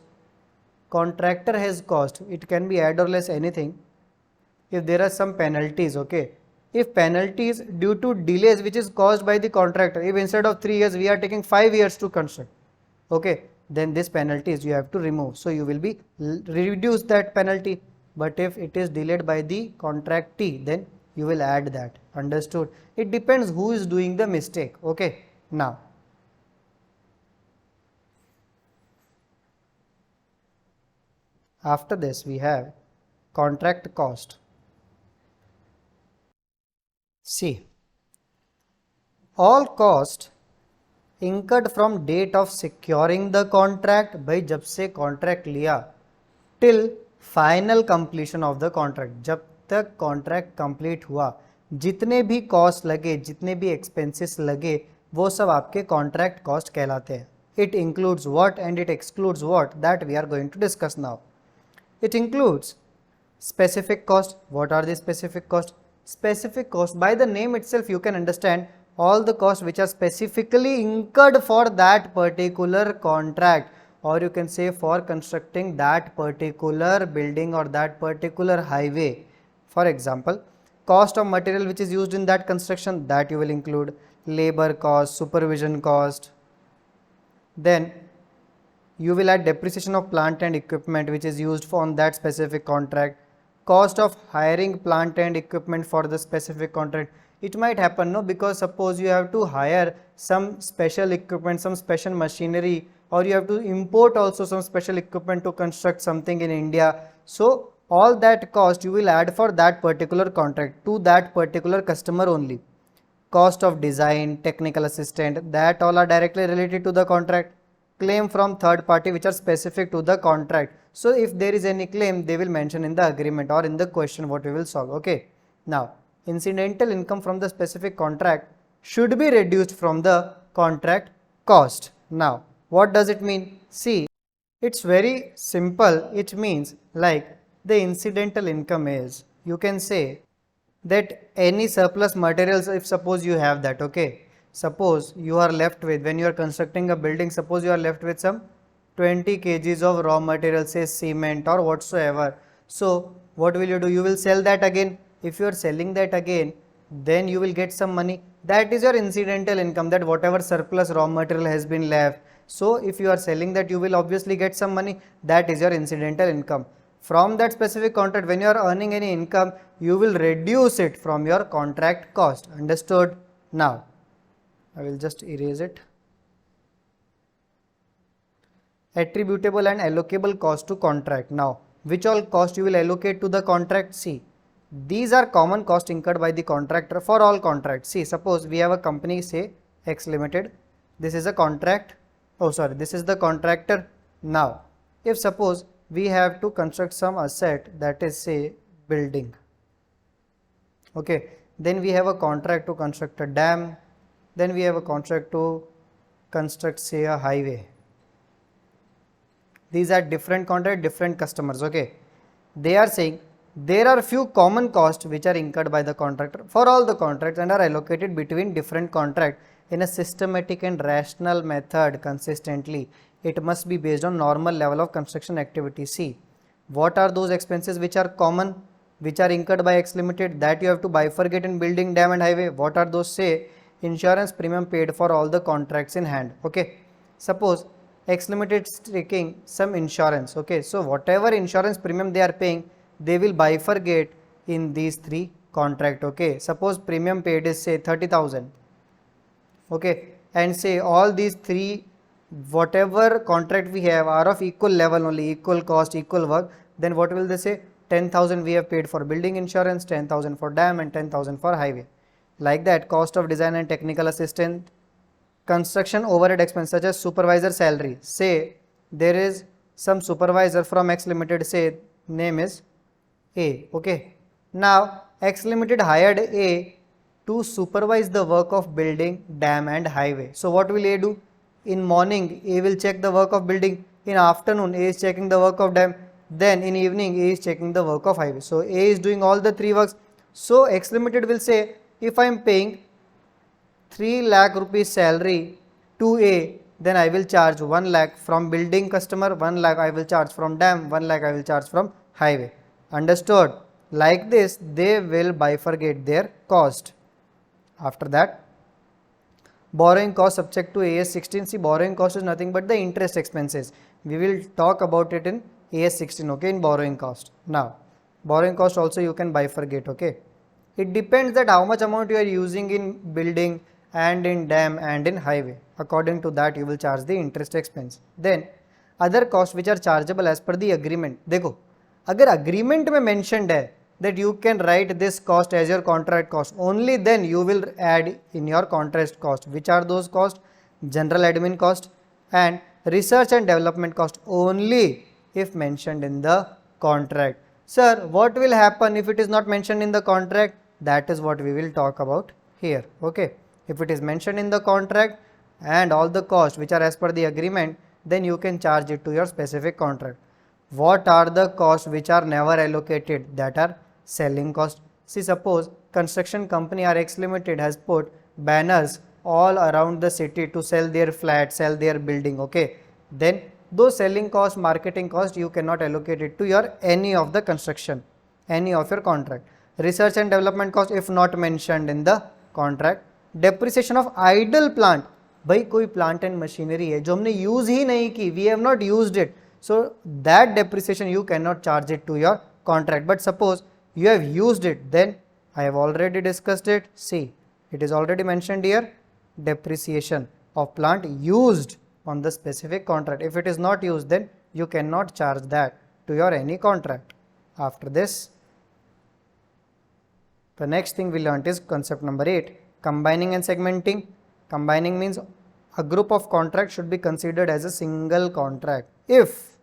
contractor has caused, it can be add or less anything. If there are some penalties, okay. If penalties due to delays which is caused by the contractor, if instead of 3 years we are taking 5 years to construct, okay, then this penalty is you have to remove. So you will be reduce that penalty. But if it is delayed by the contractee, then you will add that. Understood? It depends who is doing the mistake. Okay. Now, after this we have contract cost. See, all cost incurred from date of securing the contract, भाई जब से contract लिया till final completion of the contract, जब तक contract complete हुआ, जितने भी cost लगे, जितने भी expenses लगे, वो सब आपके contract cost कहलाते हैं. It includes what and it excludes what, that we are going to discuss now. It includes specific cost. What are the specific cost? Specific cost, by the name itself you can understand all the costs which are specifically incurred for that particular contract, or you can say for constructing that particular building or that particular highway. For example, cost of material which is used in that construction, that you will include. Labor cost, supervision cost. Then you will add depreciation of plant and equipment which is used for on that specific contract. Cost of hiring plant and equipment for the specific contract. It might happen, no, because suppose you have to hire some special equipment, some special machinery, or you have to import also some special equipment to construct something in India. So all that cost you will add for that particular contract to that particular customer only. Cost of design, technical assistant, that all are directly related to the contract. Claim from third party which are specific to the contract. So if there is any claim, they will mention in the agreement or in the question what we will solve. Okay. Now, incidental income from the specific contract should be reduced from the contract cost. Now, what does it mean? See, it's very simple. It means like the incidental income is, you can say that any surplus materials, if suppose you have that, okay, suppose you are left with, when you are constructing a building, suppose you are left with some 20 kgs of raw material, say cement or whatsoever. So what will you do? You will sell that again. If you are selling that again, then you will get some money. That is your incidental income, that whatever surplus raw material has been left. So if you are selling that, you will obviously get some money. That is your incidental income. From that specific contract, when you are earning any income, you will reduce it from your contract cost. Understood? Now, I will just erase it. Attributable and allocable cost to contract. Now, which all cost you will allocate to the contract? See, these are common cost incurred by the contractor for all contracts. See, suppose we have a company, say X Limited. This is a contract. Oh, sorry, this is the contractor. Now, if suppose we have to construct some asset, that is say building, okay, then we have a contract to construct a dam, then we have a contract to construct say a highway. These are different contract, different customers. Okay, they are saying there are few common costs which are incurred by the contractor for all the contracts and are allocated between different contracts in a systematic and rational method consistently. It must be based on normal level of construction activity. See, what are those expenses which are common, which are incurred by X Limited, that you have to bifurcate in building, dam and highway? What are those? Say insurance premium paid for all the contracts in hand. Okay, suppose X Limited is taking some insurance. Okay, so whatever insurance premium they are paying, they will bifurcate in these three contract. Okay, suppose premium paid is say 30,000. Okay, and say all these three, whatever contract we have are of equal level only, equal cost, equal work, then what will they say? 10,000 we have paid for building insurance, 10,000 for dam and 10,000 for highway. Like that, cost of design and technical assistant, construction overhead expense such as supervisor salary. Say there is some supervisor from X Limited, say name is A. Okay, now X Limited hired A to supervise the work of building, dam and highway. So what will A do? In morning A will check the work of building, in afternoon A is checking the work of dam, then in evening A is checking the work of highway. So A is doing all the three works. So X Limited will say, if I am paying 3 lakh rupees salary to A, then I will charge 1 lakh from building customer, 1 lakh I will charge from dam, 1 lakh I will charge from highway. Understood? Like this, they will bifurcate their cost. After that, Borrowing cost subject to AS 16. See, borrowing cost is nothing but the interest expenses. We will talk about it in AS 16, okay, in borrowing cost. Now, borrowing cost also you can bifurcate, okay. It depends that how much amount you are using in building and in dam and in highway. According to that, you will charge the interest expense. Then, other costs which are chargeable as per the agreement. देखो, अगर agreement में mentioned है that you can write this cost as your contract cost, only then you will add in your contract cost. Which are those costs? General admin cost and research and development cost, only if mentioned in the contract. Sir, what will happen if it is not mentioned in the contract? That is what we will talk about here, okay. If it is mentioned in the contract and all the costs which are as per the agreement, then you can charge it to your specific contract. What are the costs which are never allocated? That are selling cost. See, suppose construction company RX Limited has put banners all around the city to sell their flat, sell their building, okay. Then those selling cost, marketing cost, you cannot allocate it to your any of the construction, any of your contract. Research and development cost if not mentioned in the contract. Depreciation of idle plant, भाई कोई plant and machinery है जो हमने use ही नहीं की, we have not used it, so that depreciation you cannot charge it to your contract. But suppose you have used it, then I have already discussed it. See, it is already mentioned here, depreciation of plant used on the specific contract. If it is not used, then you cannot charge that to your any contract. After this, the next thing we learnt is concept number 8, combining and segmenting. Combining means a group of contracts should be considered as a single contract if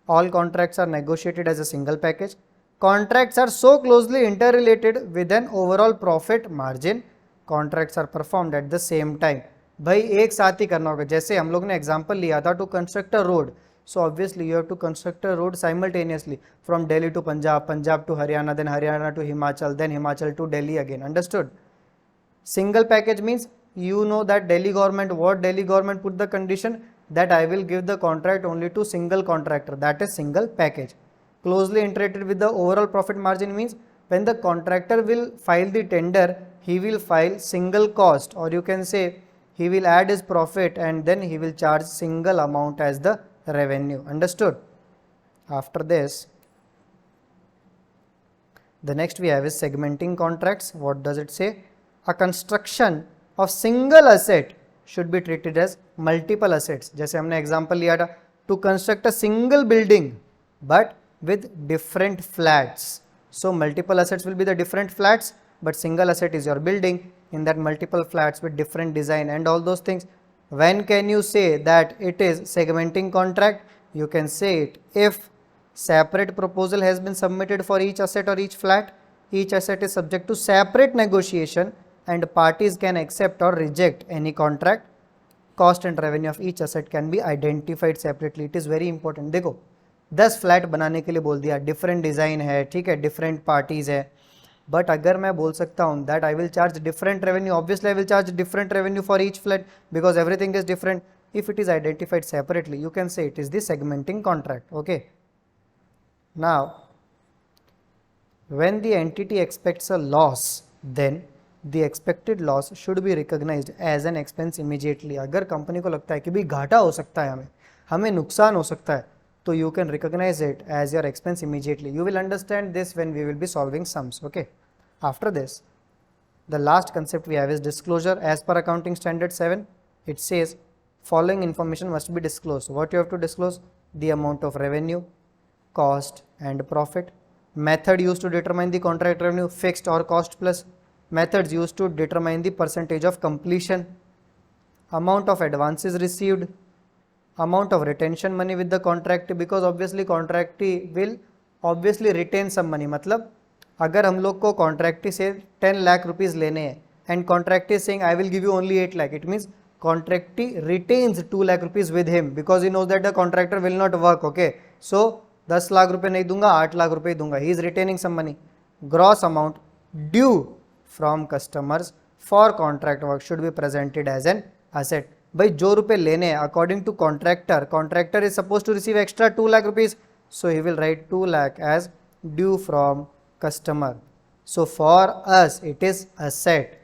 all contracts are negotiated as a single package, contracts are so closely interrelated with an overall profit margin, contracts are performed at the same time. भाई एक साथ ही करना होगा. जैसे हम लोग ने example लिया था to construct a road, so obviously you have to construct a road simultaneously from Delhi to Punjab, Punjab to Haryana, then Haryana to Himachal, then Himachal to Delhi again. Understood? Single package means you know that Delhi government put the condition that I will give the contract only to single contractor, that is single package. Closely integrated with the overall profit margin means when the contractor will file the tender, he will file single cost, or you can say he will add his profit and then he will charge single amount as the revenue. Understood? After this, the next we have is segmenting contracts. What does it say? A construction of single asset should be treated as multiple assets. जैसे हमने example लिया था, to construct a single building but with different flats. So multiple assets will be the different flats, but single asset is your building in that multiple flats with different design and all those things. When can you say that it is segmenting contract? You can say it if separate proposal has been submitted for each asset or each flat. Each asset is subject to separate negotiation and parties can accept or reject any contract. Cost and revenue of each asset can be identified separately. It is very important. देखो 10 flat बनाने के लिए बोल दिया, different design है, ठीक है, different parties है, बट अगर मैं बोल सकता हूँ that I will charge different revenue, obviously I will charge different revenue for each flat because everything is different. If it is identified separately, you can say it is the segmenting contract. Okay. Now, when the entity expects a loss, then the expected loss should be recognized as an expense immediately. अगर company को लगता है कि भाई घाटा हो सकता है, हमें नुकसान हो सकता है, तो you can recognize it as your expense immediately. You will understand this when we will be solving sums. Okay. After this, the last concept we have is disclosure. As per accounting standard 7, it says following information must be disclosed. What you have to disclose? The amount of revenue, cost and profit. Method used to determine the contract revenue, fixed or cost plus. Methods used to determine the percentage of completion. Amount of advances received. Amount of retention money with the contractee, because obviously contractee will obviously retain some money. मतलब अगर हम लोग को contractee से 10 lakh rupees लेने हैं and contractee is saying I will give you only 8 lakh, it means contractee retains 2 lakh rupees with him because he knows that the contractor will not work. Okay, so 10 lakh रुपए नहीं दूंगा, 8 लाख रुपए दूंगा. He is retaining some money. Gross amount due from customers for contract work should be presented as an asset. भाई जो रुपए लेने हैं according to contractor, contractor is suppose to receive extra 2 lakh rupees, so he will write 2 lakh as due from customer. So for us it is asset.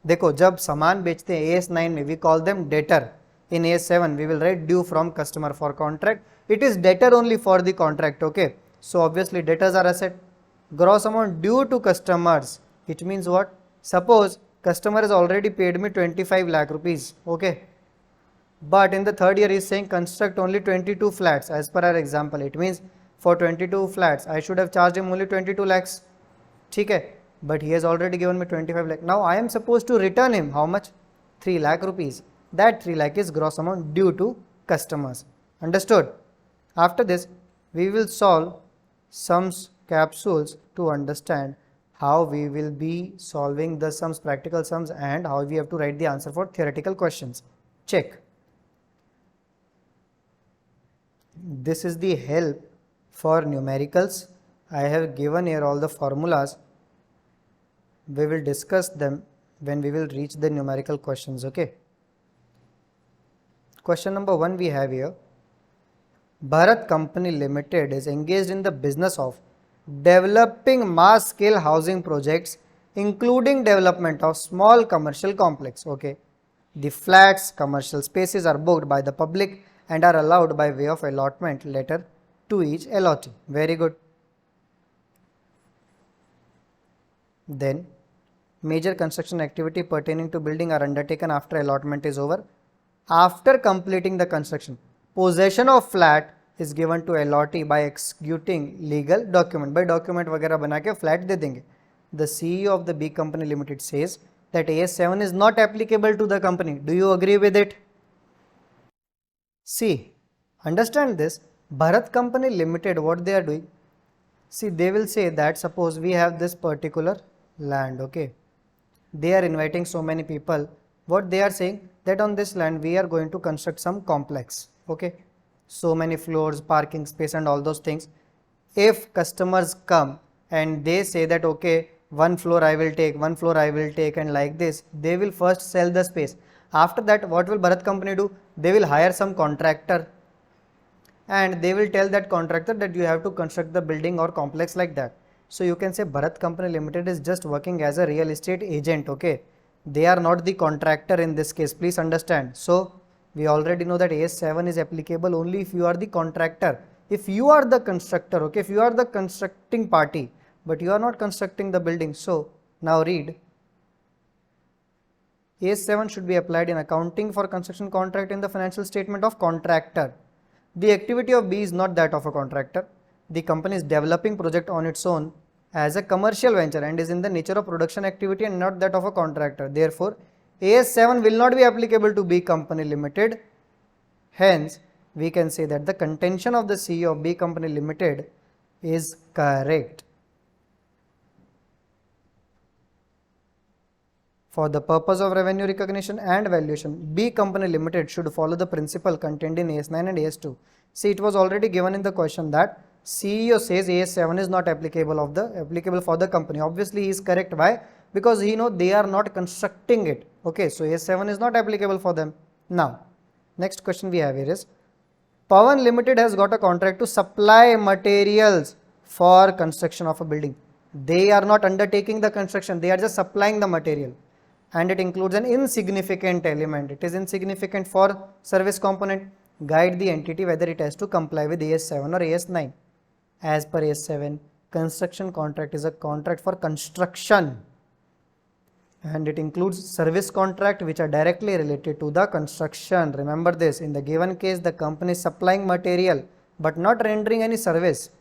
देखो जब सामान बेचते हैं AS9 में we call them debtor, in AS7 we will write due from customer for contract, it is debtor only for the contract. Okay, so obviously debtors are asset. Gross amount due to customers, it means what? Suppose customer has already paid me 25 lakh rupees. Okay, but in the third year he is saying construct only 22 flats as per our example. It means for 22 flats I should have charged him only 22 lakhs. ठीक है, but he has already given me 25 lakh. Now I am supposed to return him how much? 3 lakh rupees. That 3 lakh is gross amount due to customers. Understood? After this we will solve sums capsules to understand how we will be solving the sums, practical sums, and how we have to write the answer for theoretical questions. Check. This is the help for numericals. I have given here all the formulas. We will discuss them when we will reach the numerical questions. Okay. Question number 1 we have here. Bharat Company Limited is engaged in the business of developing mass scale housing projects, including development of small commercial complex. Okay. The flats, commercial spaces are booked by the public and are allowed by way of allotment letter to each allotee. Very good. Then major construction activity pertaining to building are undertaken after allotment is over. After completing the construction, possession of flat is given to allotee by executing legal document. By document वगैरह बना के flat दे देंगे. The CEO of the B Company Limited says that AS7 is not applicable to the company. Do you agree with it? See, understand this. Bharat Company Limited, what they are doing? See, they will say that suppose we have this particular land. Okay, they are inviting so many people. What they are saying that on this land we are going to construct some complex. Okay, so many floors, parking space, and all those things. If customers come and they say that okay, one floor I will take, one floor I will take, and like this, they will first sell the space. After that, what will Bharat Company do? They will hire some contractor and they will tell that contractor that you have to construct the building or complex like that. So you can say Bharat Company Limited is just working as a real estate agent. Okay, they are not the contractor in this case, please understand. So we already know that AS7 is applicable only if you are the contractor. If you are the constructor, okay, if you are the constructing party but you are not constructing the building. So now read, AS7 should be applied in accounting for construction contract in the financial statement of contractor. The activity of B is not that of a contractor. The company is developing project on its own as a commercial venture and is in the nature of production activity and not that of a contractor. Therefore, AS7 will not be applicable to B Company Limited. Hence, we can say that the contention of the CEO of B Company Limited is correct. For the purpose of revenue recognition and valuation, B Company Limited should follow the principle contained in AS9 and AS2. See, it was already given in the question that CEO says AS7 is not applicable for the company. Obviously, he is correct. Why? Because he knows they are not constructing it. Okay, so AS7 is not applicable for them. Now, next question we have here is, Pawan Limited has got a contract to supply materials for construction of a building. They are not undertaking the construction, they are just supplying the material. And it includes an insignificant element. It is insignificant for service component. Guide the entity whether it has to comply with AS7 or AS9. As per AS7, construction contract is a contract for construction and it includes service contract which are directly related to the construction. Remember this, in the given case the company is supplying material but not rendering any service.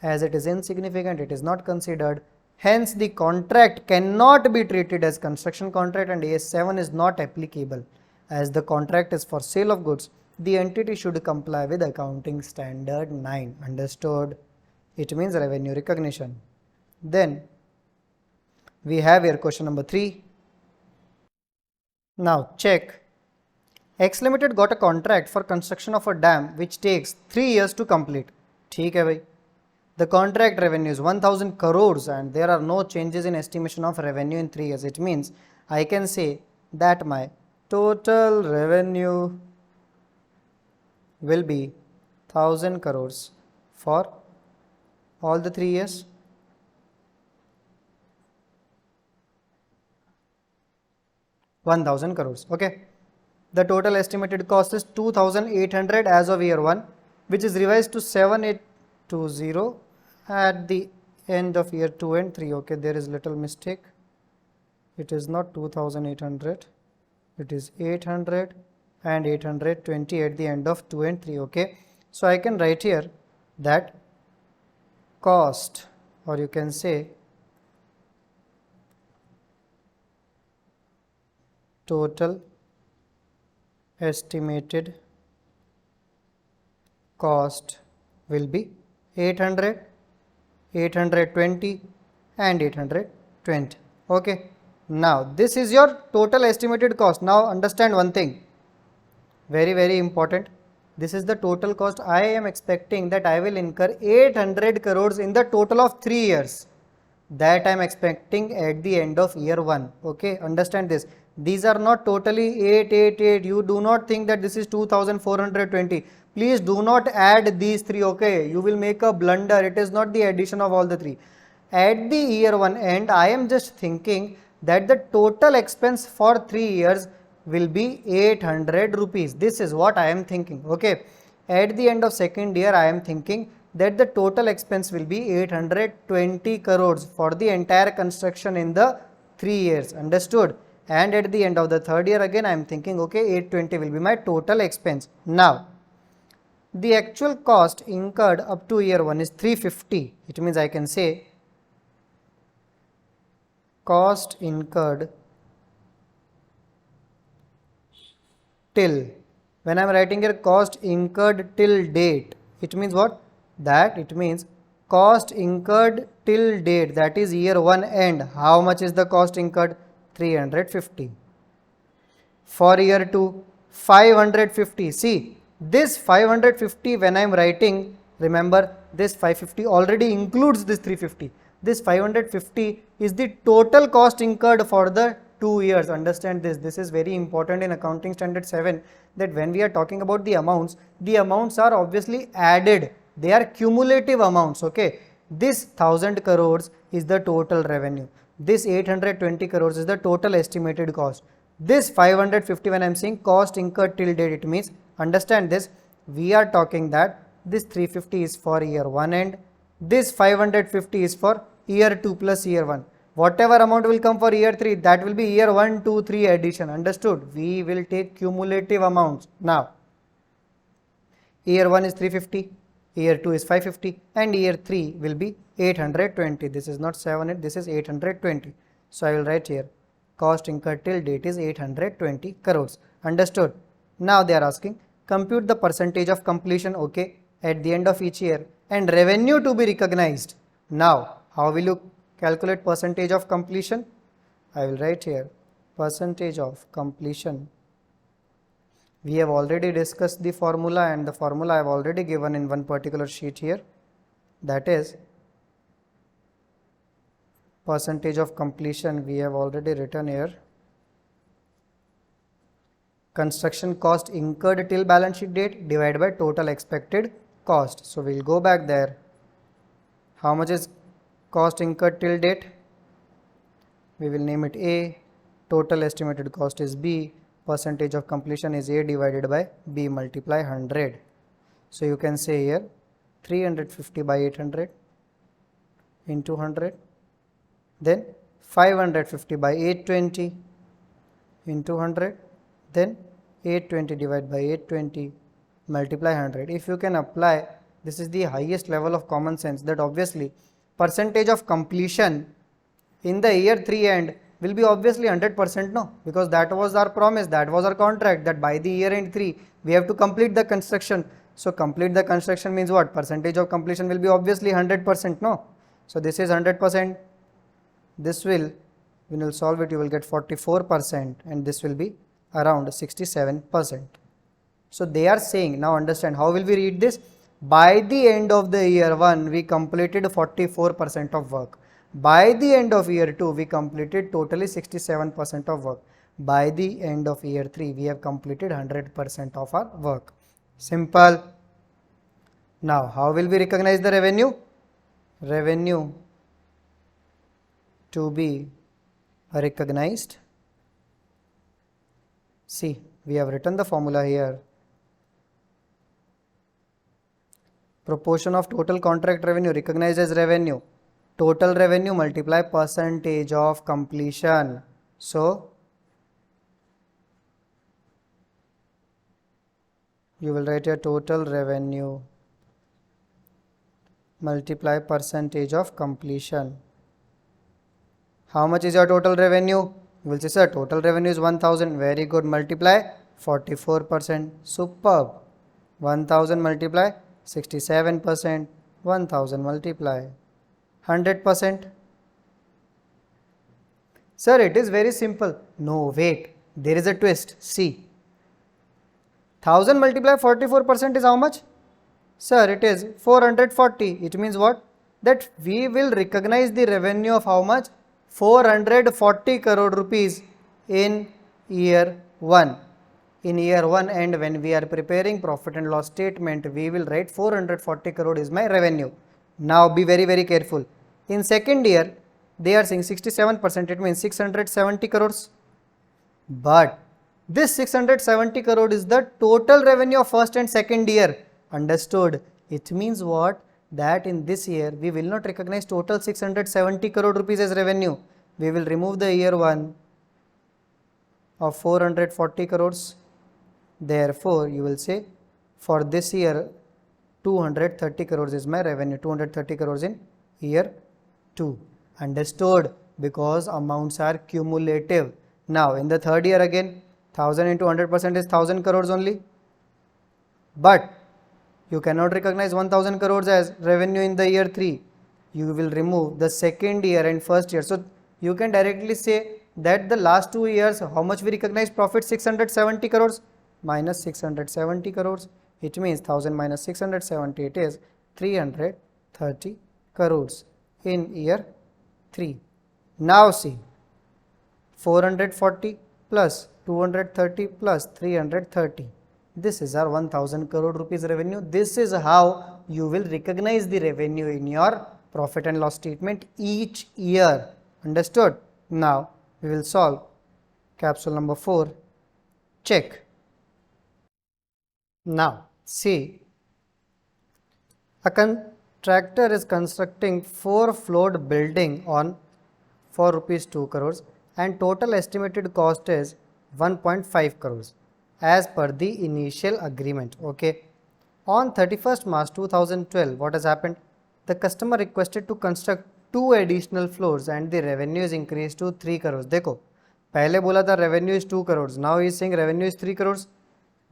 As it is insignificant, it is not considered. Hence, the contract cannot be treated as construction contract and AS7 is not applicable. As the contract is for sale of goods, the entity should comply with accounting standard 9. Understood? It means revenue recognition. Then we have here question number 3. Now check. X Limited got a contract for construction of a dam which takes 3 years to complete. ठीक है भाई. The contract revenue is 1000 crores and there are no changes in estimation of revenue in 3 years. It means I can say that my total revenue will be 1000 crores for all the 3 years. 1000 crores. Okay. The total estimated cost is 2800 as of year 1, which is revised to 7820 at the end of year 2 and 3. Okay, there is little mistake. It is not 2800, it is 800 and 820 at the end of 2 and 3. Okay, so I can write here that cost, or you can say total estimated cost will be 800, 820 and 820. Okay. Now this is your total estimated cost. Now understand one thing, very important. This is the total cost. I am expecting that I will incur 800 crores in the total of 3 years. That I am expecting at the end of year 1. Okay, understand this. These are not totally 888. You do not think that this is 2420. Please do not add these 3. Okay, you will make a blunder. It is not the addition of all the 3. At the year 1 end, I am just thinking that the total expense for 3 years will be 800 rupees. This is what I am thinking. Okay, at the end of second year, I am thinking that the total expense will be 820 crores for the entire construction in the 3 years. Understood? And at the end of the third year again I am thinking, okay, 820 will be my total expense. Now the actual cost incurred up to year 1 is 350. It means I can say cost incurred till, when I am writing here cost incurred till date, it means what? That it means cost incurred till date, that is year 1 end. How much is the cost incurred? 350. For year 2, 550. See, this 550 when I am writing, remember this 550 already includes this 350. This 550 is the total cost incurred for the 2 years. Understand this. This is very important in accounting standard 7, that when we are talking about the amounts are obviously added. They are cumulative amounts. Okay. This 1000 crores is the total revenue. This 820 crores is the total estimated cost. This 550 when I am saying cost incurred till date, it means, understand this, we are talking that this 350 is for year 1 end, this 550 is for year 2 plus year 1. Whatever amount will come for year 3, that will be year 1, 2, 3 addition. Understood? We will take cumulative amounts. Now, year 1 is 350, year 2 is 550 and year 3 will be 820. This is not 7, this is 820. So I will write here cost incurred till date is 820 crores. Understood? Now they are asking compute the percentage of completion, okay, at the end of each year and revenue to be recognized. Now how will you calculate percentage of completion? I will write here percentage of completion. We have already discussed the formula, and the formula I have already given in one particular sheet here, that is percentage of completion. We have already written here construction cost incurred till balance sheet date divided by total expected cost. So we will go back there. How much is cost incurred till date? We will name it A. Total estimated cost is B. Percentage of completion is A divided by B multiply 100. So you can say here 350 by 800 into 100, then 550 by 820 into 100, then 820 divided by 820 multiply 100. If you can apply, this is the highest level of common sense, that obviously percentage of completion in the year 3 end will be obviously 100%, no, because that was our promise, that was our contract, that by the year end 3 we have to complete the construction. So complete the construction means what? Percentage of completion will be obviously 100%, no. So this is 100%. This will, when you will solve it, you will get 44%, and this will be around 67%. So they are saying, now understand, how will we read this? By the end of the year 1 we completed 44% of work. By the end of year 2 we completed totally 67% of work. By the end of year 3 we have completed 100% of our work. Simple. Now how will we recognize the revenue? Revenue to be recognized See, we have written the formula here. Proportion of total contract revenue recognized as revenue. Total revenue multiply percentage of completion. So, you will write your total revenue multiply percentage of completion. How much is your total revenue? You will say, sir, total revenue is 1000. Very good. Multiply 44%. Superb. 1000 multiply 67%. 1000 multiply 100%. Sir, it is very simple. No, wait. There is a twist. See. 1000 multiply 44% is how much? Sir, it is 440. It means what? That we will recognize the revenue of how much? 440 crore rupees in year 1. In year 1, and when we are preparing profit and loss statement, we will write 440 crore is my revenue. Now be very, very careful. In second year, they are saying 67%, it means 670 crores. But this 670 crore is the total revenue of first and second year. Understood? It means what? That in this year we will not recognize total 670 crore rupees as revenue. We will remove the year 1 of 440 crores. Therefore, you will say for this year 230 crores is my revenue. 230 crores in year 2. Understood? Because amounts are cumulative. Now in the third year again 1000 into 100% is 1000 crores only. But you cannot recognize 1000 crores as revenue in the year 3. You will remove the second year and first year. So you can directly say that the last 2 years how much we recognize profit? 670 crores minus 670 crores. It means 1000 minus 670, it is 330 crores in year 3. Now see, 440 plus 230 plus 330. This is our 1000 crore rupees revenue. This is how you will recognize the revenue in your profit and loss statement each year. Understood? Now we will solve capsule number 4. Check. Now see, a contractor is constructing 4-floored building on for rupees 2 crores and total estimated cost is 1.5 crores as per the initial agreement. Okay. On 31st March 2012, what has happened? The customer requested to construct 2 additional floors and the revenue is increased to 3 crores. देखो, पहले बोला था revenue is 2 crores. Now he is saying revenue is 3 crores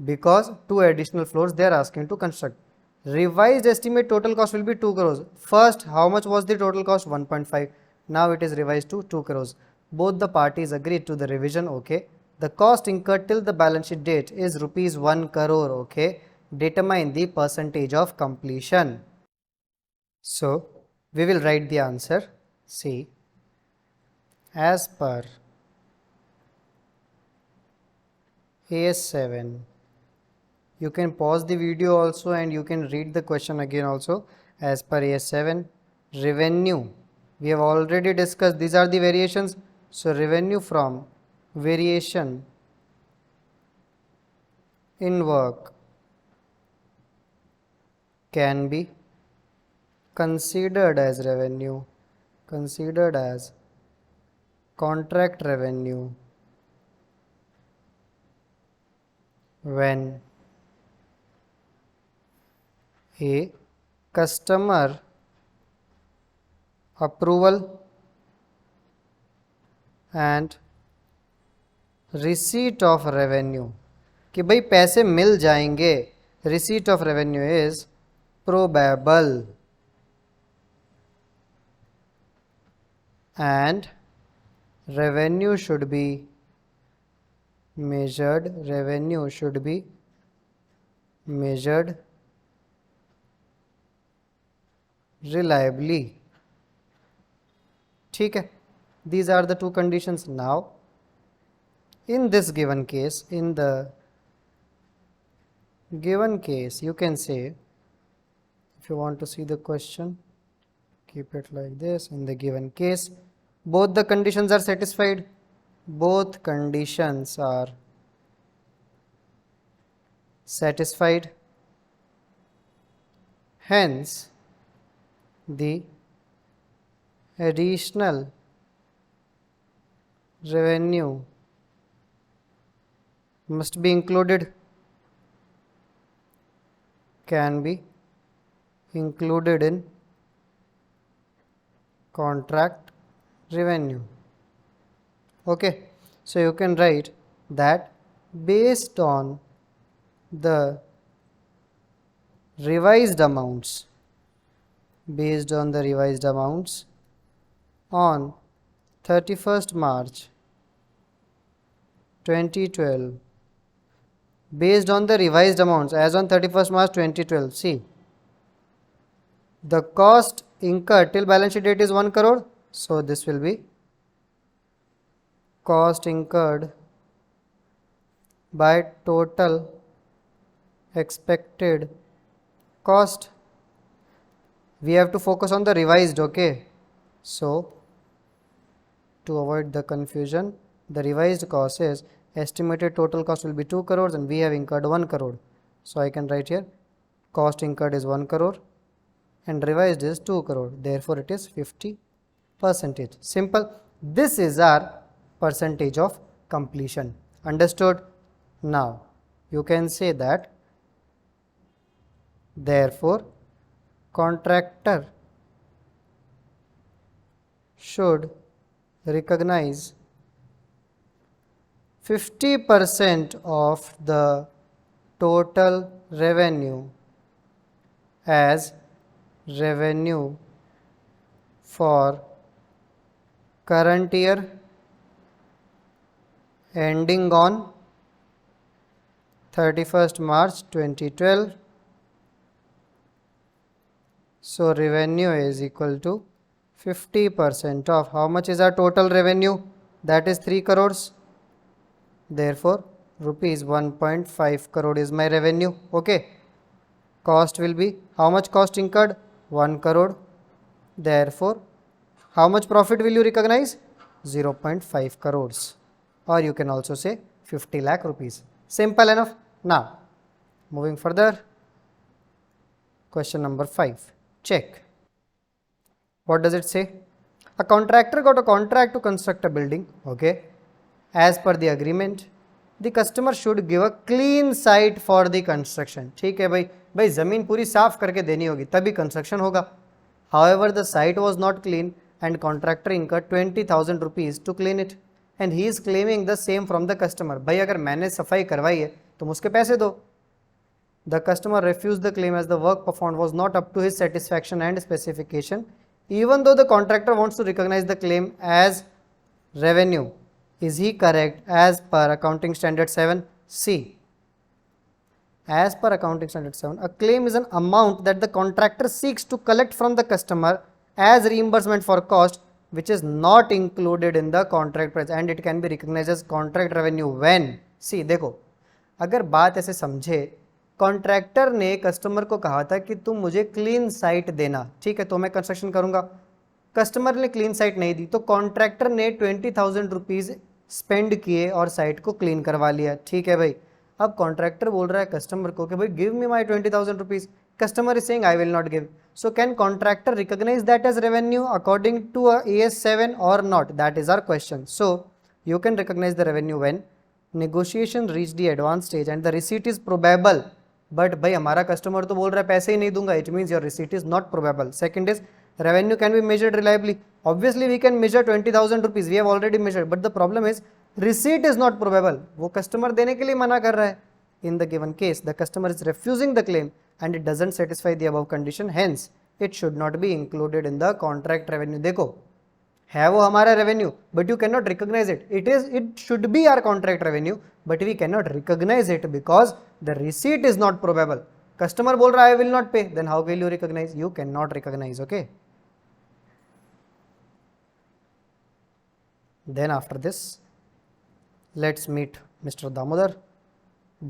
because 2 additional floors they are asking to construct. Revised estimate total cost will be 2 crores. First, how much was the total cost? 1.5. Now it is revised to 2 crores. Both the parties agreed to the revision. Okay. The cost incurred till the balance sheet date is rupees 1 crore. Okay. Determine the percentage of completion. So we will write the answer. See, as per AS7, you can pause the video also and you can read the question again also. As per AS7, revenue, we have already discussed, these are the variations. So revenue from variation in work can be considered as revenue, considered as contract revenue when a customer approval and receipt of revenue कि भाई पैसे मिल जाएंगे, receipt of revenue is probable and revenue should be measured, revenue should be measured reliably. ठीक है, these are the two conditions. Now in this given case, in the given case, you can say, if you want to see the question, keep it like this. In the given case, both the conditions are satisfied. Both conditions are satisfied. Hence, the additional revenue must be included, can be included in contract revenue. Okay, so you can write that based on the revised amounts, on 31st March 2012, based on the revised amounts as on 31st March 2012, see, the cost incurred till balance sheet date is 1 crore, so this will be cost incurred by total expected cost. We have to focus on the revised, okay? So, to avoid the confusion, the revised cost is estimated total cost will be 2 crores and we have incurred 1 crore. So, I can write here cost incurred is 1 crore and revised is 2 crore. Therefore, it is 50%. Simple. This is our percentage of completion. Understood? Now, you can say that therefore, contractor should recognize 50% of the total revenue as revenue for current year ending on 31st March 2012. So, revenue is equal to 50% of how much is our total revenue? That is 3 crores. Therefore, rupees 1.5 crore is my revenue. Okay. Cost will be how much cost incurred? 1 crore. Therefore, how much profit will you recognize? 0.5 crores. Or you can also say 50 lakh rupees. Simple enough. Now, moving further. Question number 5. Check. What does it say? A contractor got a contract to construct a building. Okay. As per the agreement, the customer should give a clean site for the construction. ठीक है भाई जमीन पूरी साफ करके देनी होगी तभी कंस्ट्रक्शन होगा. However, the site was not clean and contractor incurred 20,000 rupees to clean it and he is claiming the same from the customer. भाई अगर मैंने सफाई करवाई है तो मुझके पैसे दो. The customer refused the claim as the work performed was not up to his satisfaction and specification. Even though the contractor wants to recognize the claim as revenue, is he correct as per accounting standard 7? C. As per accounting standard 7, a claim is an amount that the contractor seeks to collect from the customer as reimbursement for cost which is not included in the contract price and it can be recognized as contract revenue when. See, देखो अगर बात ऐसे समझे, contractor ने customer को कहा था कि तुम मुझे क्लीन साइट देना, ठीक है, तो मैं कंस्ट्रक्शन करूंगा. कस्टमर ने क्लीन साइट नहीं दी तो कॉन्ट्रैक्टर ने 20,000 रुपीज स्पेंड किए और साइट को क्लीन करवा लिया. ठीक है भाई. अब कॉन्ट्रैक्टर बोल रहा है कस्टमर को कि भाई give me my 20,000 rupees. Customer is saying I will not give. So can contractor recognise that as revenue according to AS 7 और not? That is our question. So you can recognise the revenue when negotiation reach the advance stage and the receipt is probable. But भाई हमारा customer तो बोल रहा है पैसे ही नहीं दूंगा. It means your receipt is not probable. Second is revenue can be measured reliably. Obviously we can measure 20,000 rupees, we have already measured, but the problem is receipt is not probable. वो customer देने के लिए मना कर रहा है. In the given case, the customer is refusing the claim and it doesn't satisfy the above condition, hence it should not be included in the contract revenue. देखो है वो हमारा revenue, but you cannot recognize it. It should be our contract revenue, but we cannot recognize it because the receipt is not probable. Customer बोल रहा है I will not pay, then how will you recognize? You cannot recognize. Okay. Then after this, let's meet Mr. Damodar.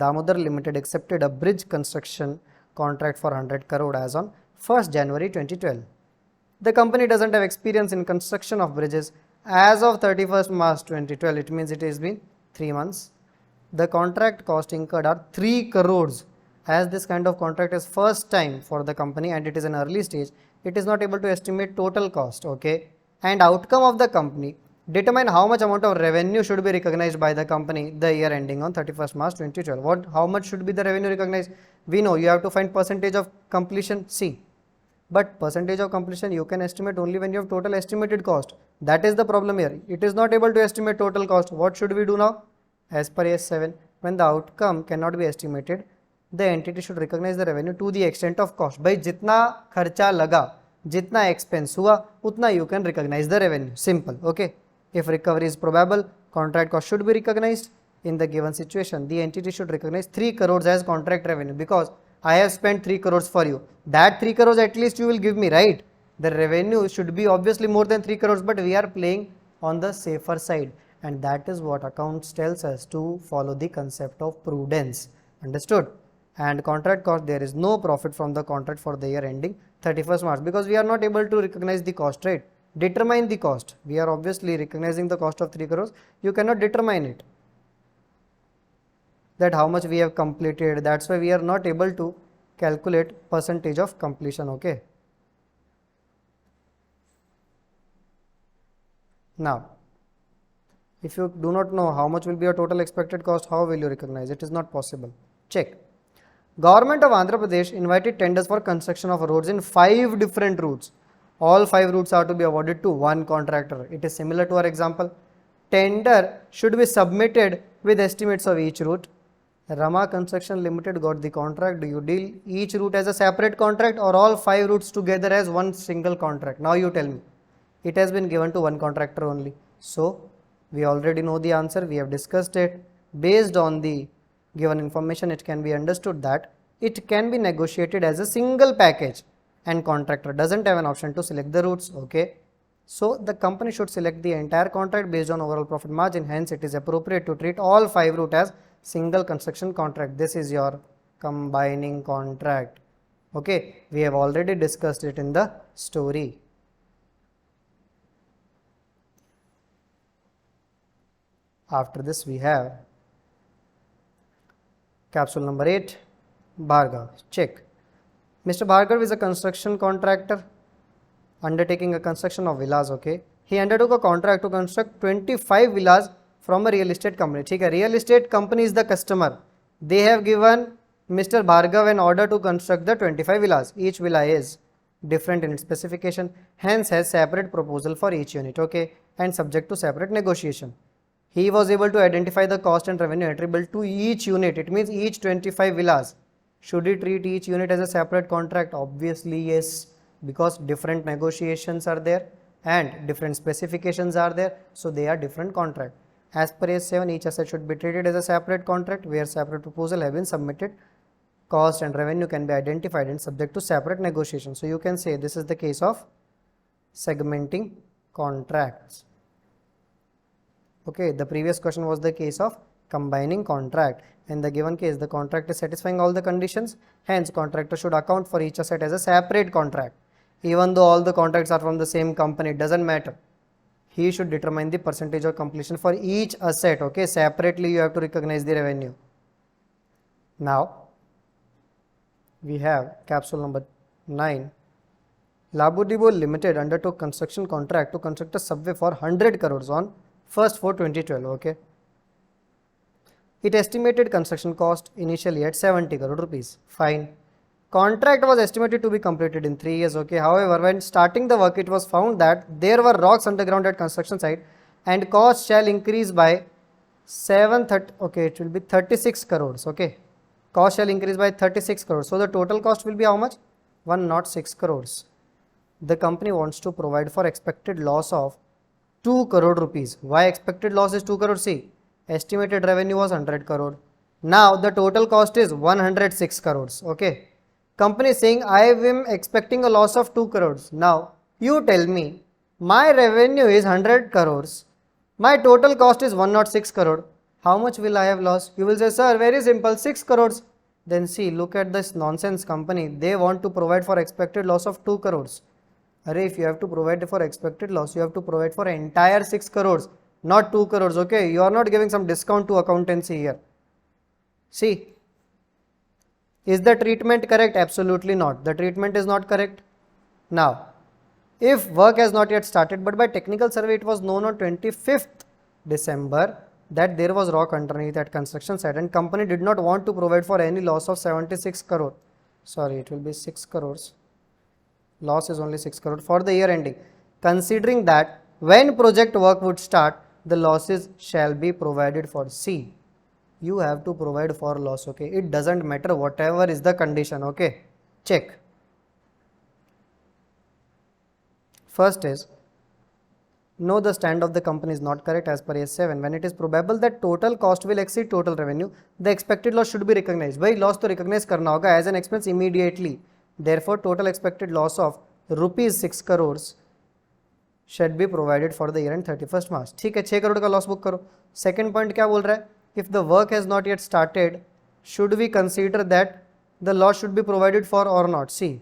Damodar Limited accepted a bridge construction contract for 100 crore as on 1st January 2012. The company doesn't have experience in construction of bridges as of 31st March 2012. It means it has been 3 months. the contract cost incurred are 3 crores. As this kind of contract is first time for the company and it is an early stage, it is not able to estimate total cost, okay? And outcome of the company determine how much amount of revenue should be recognized by the company the year ending on 31st March 2012. How much should be the revenue recognized? We know you have to find percentage of completion C. But percentage of completion you can estimate only when you have total estimated cost. That is the problem here. It is not able to estimate total cost. What should we do now? As per S7, when the outcome cannot be estimated, the entity should recognize the revenue to the extent of cost. By jitna kharcha laga, jitna expense hua, utna you can recognize the revenue. Simple. Okay. If recovery is probable, contract cost should be recognized. In the given situation, the entity should recognize 3 crores as contract revenue because I have spent 3 crores for you. That 3 crores at least you will give me, right? The revenue should be obviously more than 3 crores, but we are playing on the safer side. And that is what accounts tells us to follow the concept of prudence. Understood? And contract cost, there is no profit from the contract for the year ending 31st March because we are not able to recognize the cost, right? Determine the cost. We are obviously recognizing the cost of 3 crores. You cannot determine it. That how much we have completed. That's why we are not able to calculate percentage of completion. Okay. Now, if you do not know how much will be your total expected cost, how will you recognize? It is not possible. Check. Government of Andhra Pradesh invited tenders for construction of roads in 5 different routes. All 5 routes are to be awarded to one contractor. It is similar to our example. Tender should be submitted with estimates of each route. Rama Construction Limited got the contract. Do you deal each route as a separate contract or all 5 routes together as one single contract? Now you tell me. It has been given to one contractor only. So, we already know the answer. We have discussed it. Based on the given information, it can be understood that it can be negotiated as a single package and contractor doesn't have an option to select the routes. Okay. So, the company should select the entire contract based on overall profit margin. Hence, it is appropriate to treat all 5 routes as single construction contract. This is your combining contract. Okay, we have already discussed it in the story. After this, we have capsule number 8, Bhargav. Check. Mr. Bhargav is a construction contractor undertaking a construction of villas. Okay, he undertook a contract to construct 25 villas from a real estate company. ठीक है, real estate company is the customer. They have given Mr. Bhargav an order to construct the 25 villas. Each villa is different in its specification, hence has separate proposal for each unit, okay, and subject to separate negotiation. He was able to identify the cost and revenue attributable to each unit. It means each 25 villas. Should he treat each unit as a separate contract? Obviously yes, because different negotiations are there and different specifications are there, so they are different contract. As per S7, each asset should be treated as a separate contract where separate proposal have been submitted. Cost and revenue can be identified and subject to separate negotiation. So you can say this is the case of segmenting contracts. Okay, the previous question was the case of combining contract. In the given case, the contract is satisfying all the conditions. Hence, contractor should account for each asset as a separate contract. Even though all the contracts are from the same company, it doesn't matter. He should determine the percentage of completion for each asset. Okay, separately you have to recognize the revenue. Now, we have capsule number 9. Labudibo Limited undertook construction contract to construct a subway for 100 crores on 1st for 2012. Okay, it estimated construction cost initially at 70 crore rupees. Fine. Contract was estimated to be completed in 3 years. Okay, however, when starting the work, it was found that there were rocks underground at construction site and cost shall increase by 36 crores. Okay, cost shall increase by 36 crores. So the total cost will be how much? 106 crores. The company wants to provide for expected loss of 2 crore rupees. Why expected loss is 2 crore? See, estimated revenue was 100 crore. Now the total cost is 106 crores. Okay. Company is saying I am expecting a loss of 2 crores. Now you tell me my revenue is 100 crores. My total cost is 106 crore. How much will I have lost? You will say, sir, very simple, 6 crores. Then see, look at this nonsense company. They want to provide for expected loss of 2 crores. If you have to provide for expected loss, you have to provide for entire 6 crores, not 2 crores. Okay, you are not giving some discount to accountancy here. See, is the treatment correct? Absolutely not. The treatment is not correct. Now, if work has not yet started, but by technical survey it was known on 25th December that there was rock underneath at construction site and company did not want to provide for any loss of 76 crore. Sorry, it will be 6 crores. Loss is only 6 crore for the year ending. Considering that when project work would start, the losses shall be provided for. C. You have to provide for loss, okay? It doesn't matter whatever is the condition, okay? Check. First is, no, the stand of the company is not correct as per S7. When it is probable that total cost will exceed total revenue, the expected loss should be recognized. भाई loss तो recognize करना होगा as an expense immediately. Therefore, total expected loss of rupees 6 crores should be provided for the year end 31st March. ठीक है, 6 करोड़ का loss book करो. Second point क्या बोल रहा है? If the work has not yet started, should we consider that the loss should be provided for or not? See.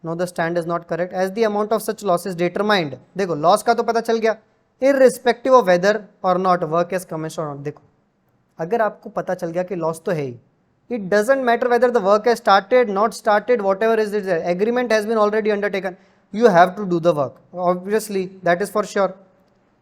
No, the stand is not correct as the amount of such loss is determined. देखो loss का तो पता चल गया irrespective of whether or not work is commenced or not. देखो अगर आपको पता चल गया कि loss तो है ही, it doesn't matter whether the work has started, not started, whatever is there, agreement has been already undertaken, you have to do the work, obviously, that is for sure.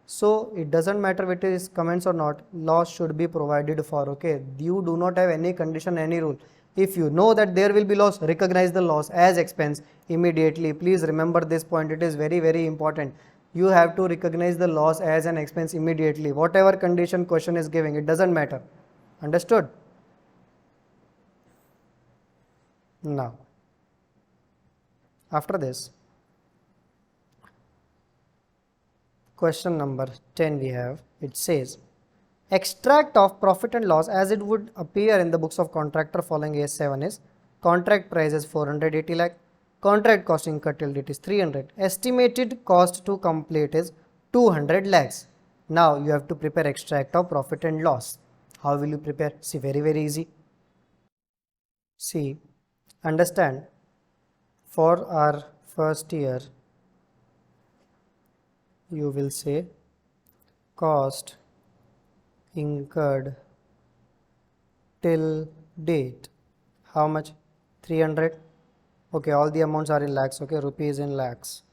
So it doesn't matter whether it is commenced or not, loss should be provided for, okay? You do not have any condition, any rule. If you know that there will be loss, recognize the loss as expense immediately. Please remember this point, it is very, very important. You have to recognize the loss as an expense immediately. Whatever condition question is giving, it doesn't matter. Understood? Now, after this, question number 10 we have, it says, extract of profit and loss as it would appear in the books of contractor following AS7 is, contract price is 480 lakh, contract cost incurred till date is 300, estimated cost to complete is 200 lakhs. Now you have to prepare extract of profit and loss. How will you prepare? See, very, very easy. See, understand, for our first year, you will say cost incurred till date. How much? 300. Okay, all the amounts are in lakhs. Okay, rupees in lakhs.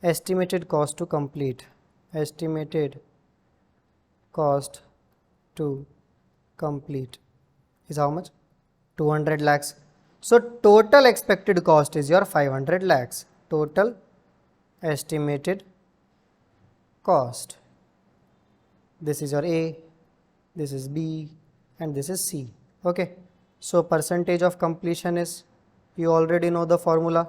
Estimated cost to complete. Estimated cost to complete is how much? 200 lakhs. So total expected cost is your 500 lakhs. Total estimated cost. This is your A, this is B, and this is C. Okay. So percentage of completion is, you already know the formula.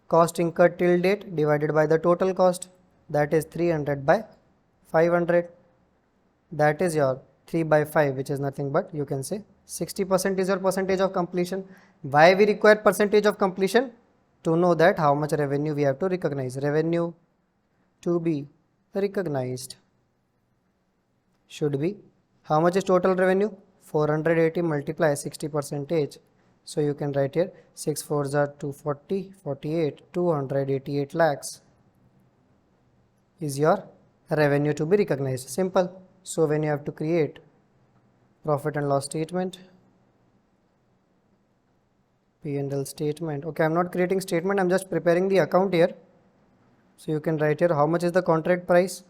Cost incurred till date divided by the total cost, that is 300 by 500. That is your 3 by 5, which is nothing but, you can say 60% is your percentage of completion. Why we require percentage of completion? To know that how much revenue we have to recognize. Revenue to be recognized should be, how much is total revenue? 480 multiply 60%. So you can write here 6 4s are 240, 48, 288 lakhs is your revenue to be recognized. Simple. So when you have to create profit and loss statement, P&L statement. Okay, I am not creating statement, I am just preparing the account here. So you can write here how much is the contract price,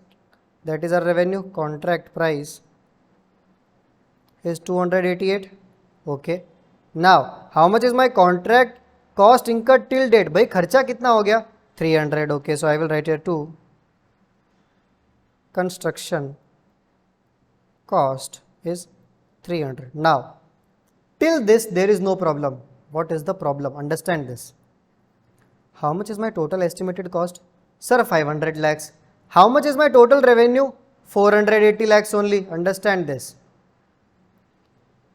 that is our revenue. Contract price is 288. Okay, now how much is my contract cost incurred till date? भाई खर्चा कितना हो गया? 300. Okay, so I will write here 2 construction cost is 300. Now till this there is no problem. What is the problem? Understand this. How much is my total estimated cost? Sir, 500 lakhs. How much is my total revenue? 480 lakhs only. Understand this.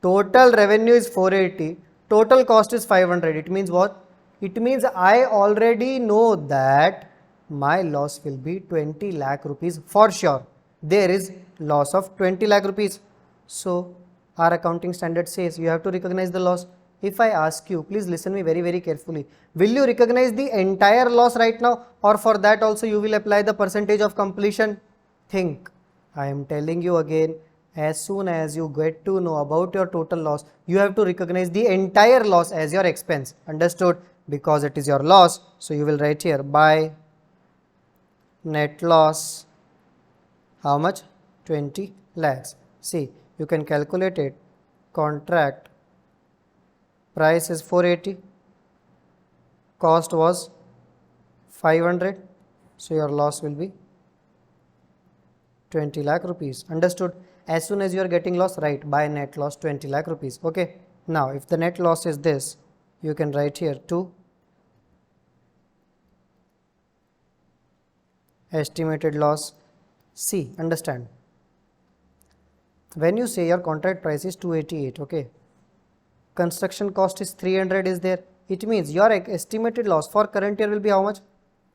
Total revenue is 480. Total cost is 500. It means what? It means I already know that my loss will be 20 lakh rupees for sure. There is loss of 20 lakh rupees. So our accounting standard says you have to recognize the loss. If I ask you, please listen me very, very carefully. Will you recognize the entire loss right now, or for that also you will apply the percentage of completion? Think. I am telling you again, as soon as you get to know about your total loss, you have to recognize the entire loss as your expense. Understood? Because it is your loss, so you will write here by net loss. How much? 20 lakhs. See, you can calculate it. Contract price is 480, cost was 500, so your loss will be 20 lakh rupees. Understood? As soon as you are getting loss, write by net loss 20 lakh rupees. Okay. Now, if the net loss is this, you can write here 2 estimated loss. See, understand. When you say your contract price is 288, okay, construction cost is 300 is there, it means your estimated loss for current year will be how much?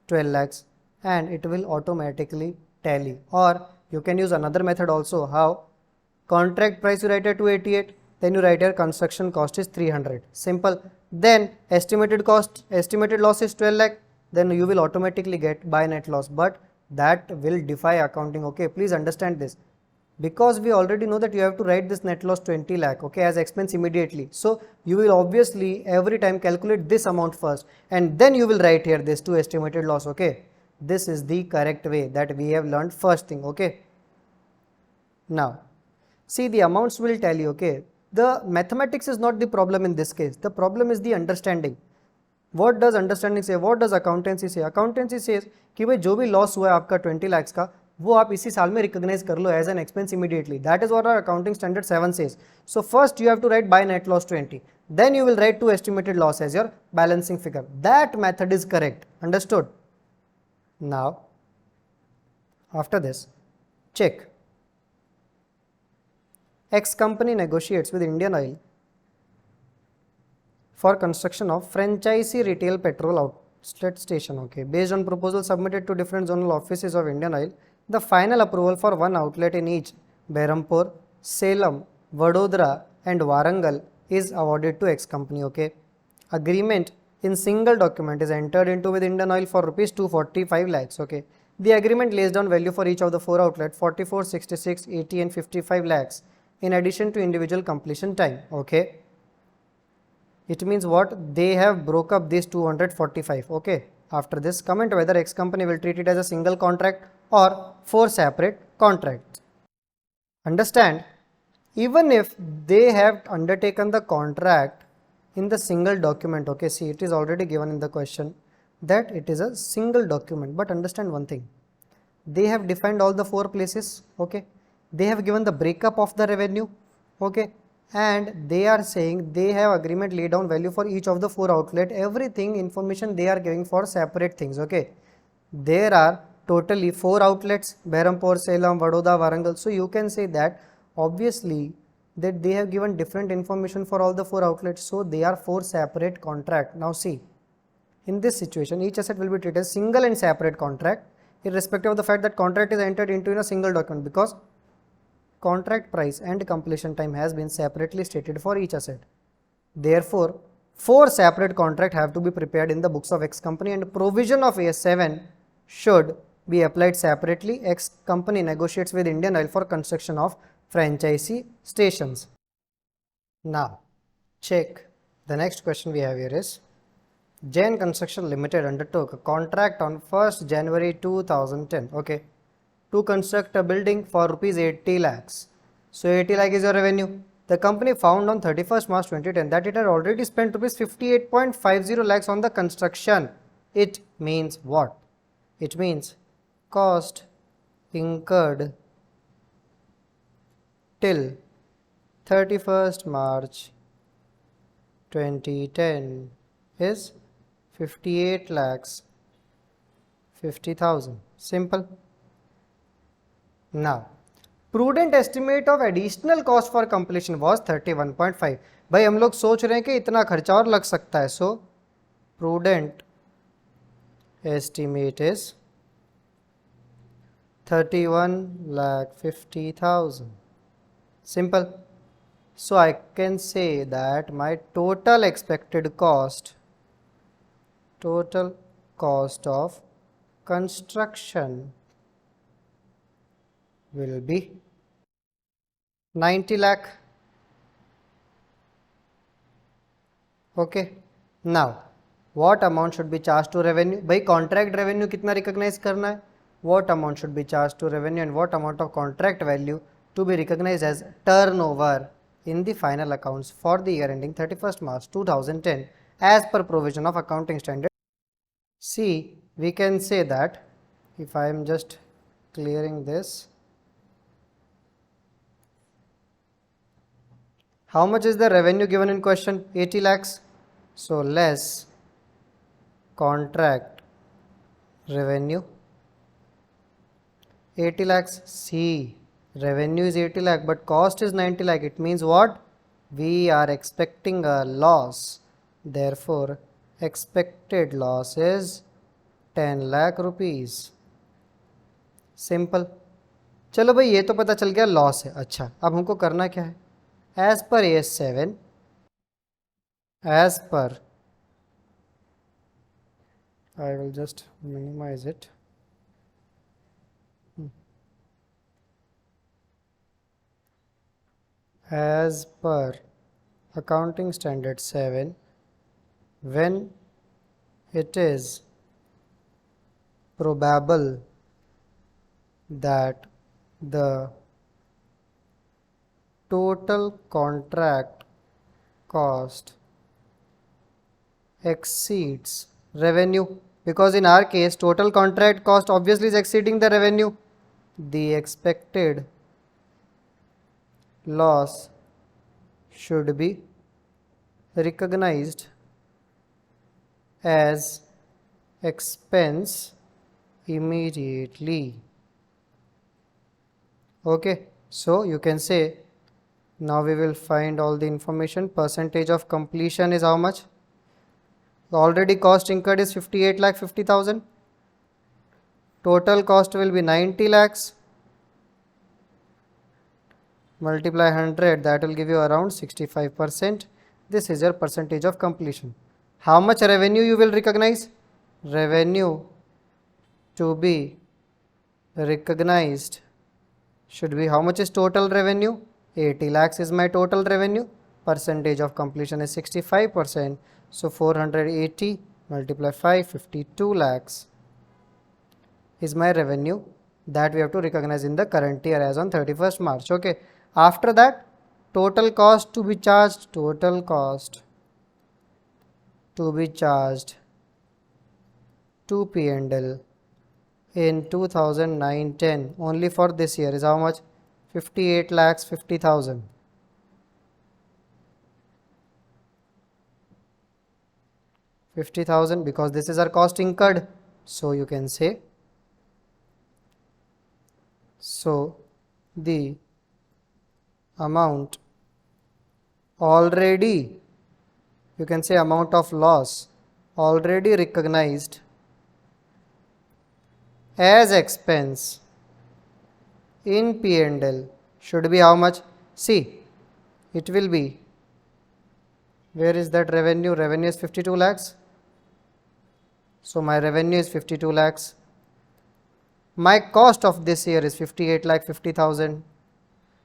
12 lakhs, and it will automatically tally. Or you can use another method also. How? Contract price you write at 288, then you write here construction cost is 300. Simple. Then estimated loss is 12 lakh, then you will automatically get by net loss, but that will defy accounting. Okay, please understand this, because we already know that you have to write this net loss 20 lakh, okay, as expense immediately. So you will obviously every time calculate this amount first, and then you will write here this 2 estimated loss. Okay, this is the correct way that we have learned first thing. Okay, now see, the amounts will tell you. Okay, the mathematics is not the problem in this case. The problem is the understanding. What does understanding say? What does accountancy say? Accountancy says कि भाई जो भी loss हुआ है आपका 20 lakhs का, वो आप इसी साल में रिकॉग्नाइज कर लो as an expense immediately. That is what our accounting standard 7 says. So first you have to write by net loss 20, then you will write to estimated loss as your balancing figure. That method is correct. Understood? Now after this, check. X company negotiates with Indian Oil for construction of franchisee retail petrol outlet station. Okay, based on proposal submitted to different zonal offices of Indian Oil, the final approval for one outlet in each Berhampur, Salem, Vadodara and Warangal is awarded to X company. Okay, agreement in single document is entered into with Indian Oil for rupees 245 lakhs. Okay, the agreement lays down value for each of the 4 outlets 44, 66, 80 and 55 lakhs in addition to individual completion time. Okay, it means what? They have broke up this 245. Okay, after this, comment whether X company will treat it as a single contract or 4 separate contracts. Understand, even if they have undertaken the contract in the single document, okay, see, it is already given in the question that it is a single document, but understand one thing, they have defined all the 4 places. Okay, they have given the breakup of the revenue. Okay, and they are saying they have agreement lay down value for each of the 4 outlet. Everything information they are giving for separate things. Okay, there are totally 4 outlets: Berhampur, Salem, Vadodara, Warangal. So you can say that obviously that they have given different information for all the 4 outlets, so they are 4 separate contract. Now see, in this situation each asset will be treated as single and separate contract, irrespective of the fact that contract is entered into in a single document, because contract price and completion time has been separately stated for each asset. Therefore, 4 separate contracts have to be prepared in the books of X company, and provision of AS7 should be applied separately. X company negotiates with Indian Oil for construction of franchisee stations. Now, check. The next question we have here is, Jain Construction Limited undertook a contract on 1st January 2010. Okay, to construct a building for rupees 80 lakhs. So 80 lakh is your revenue. The company found on 31st March 2010 that it had already spent rupees 58.50 lakhs on the construction. It means what? It means cost incurred till 31st March 2010 is 58 lakhs 50,000. Simple. Now, prudent estimate of additional cost for completion was 31.5. भाई हम लोग सोच रहे हैं कि इतना खर्चा और लग सकता है. So, prudent estimate is 31,50,000. Simple. So, I can say that my total expected cost, total cost of construction will be 90 lakh. Okay. Now, what amount should be charged to revenue? By contract revenue कितना recognize करना है? What amount should be charged to revenue and what amount of contract value to be recognized as turnover in the final accounts for the year ending 31st March 2010 as per provision of accounting standard. See, we can say that if I am just clearing this, how much is the revenue given in question? 80 lakhs. So less contract revenue 80 lakhs. See, revenue is 80 lakh but cost is 90 lakh. It means what? We are expecting a loss. Therefore, expected loss is 10 lakh rupees. Simple. चलो भाई, ये तो पता चल गया loss है. अच्छा, अब हमको करना क्या है? As per AS7, as per, I will just minimize it. As per accounting standard 7, when it is probable that the total contract cost exceeds revenue, because in our case total contract cost obviously is exceeding the revenue, the expected loss should be recognized as expense immediately. Okay, so you can say, now we will find all the information. Percentage of completion is how much? Already cost incurred is 58 lakh 50,000. Total cost will be 90 lakhs. Multiply 100, that will give you around 65%. This is your percentage of completion. How much revenue you will recognize? Revenue to be recognized should be, how much is total revenue? 80 lakhs is my total revenue. Percentage of completion is 65%. So 480 multiply 5, 52 lakhs is my revenue that we have to recognize in the current year as on 31st March. Okay. After that, total cost to be charged, total cost to be charged to P&L in 2009-10 only for this year is how much? 58 lakhs 50,000. 50,000 because this is our cost incurred. So you can say, so the amount already, you can say amount of loss already recognized as expense in P&L should be how much? See, it will be, where is that revenue? Revenue is 52 lakhs. So my revenue is 52 lakhs. My cost of this year is 58 lakh 50,000.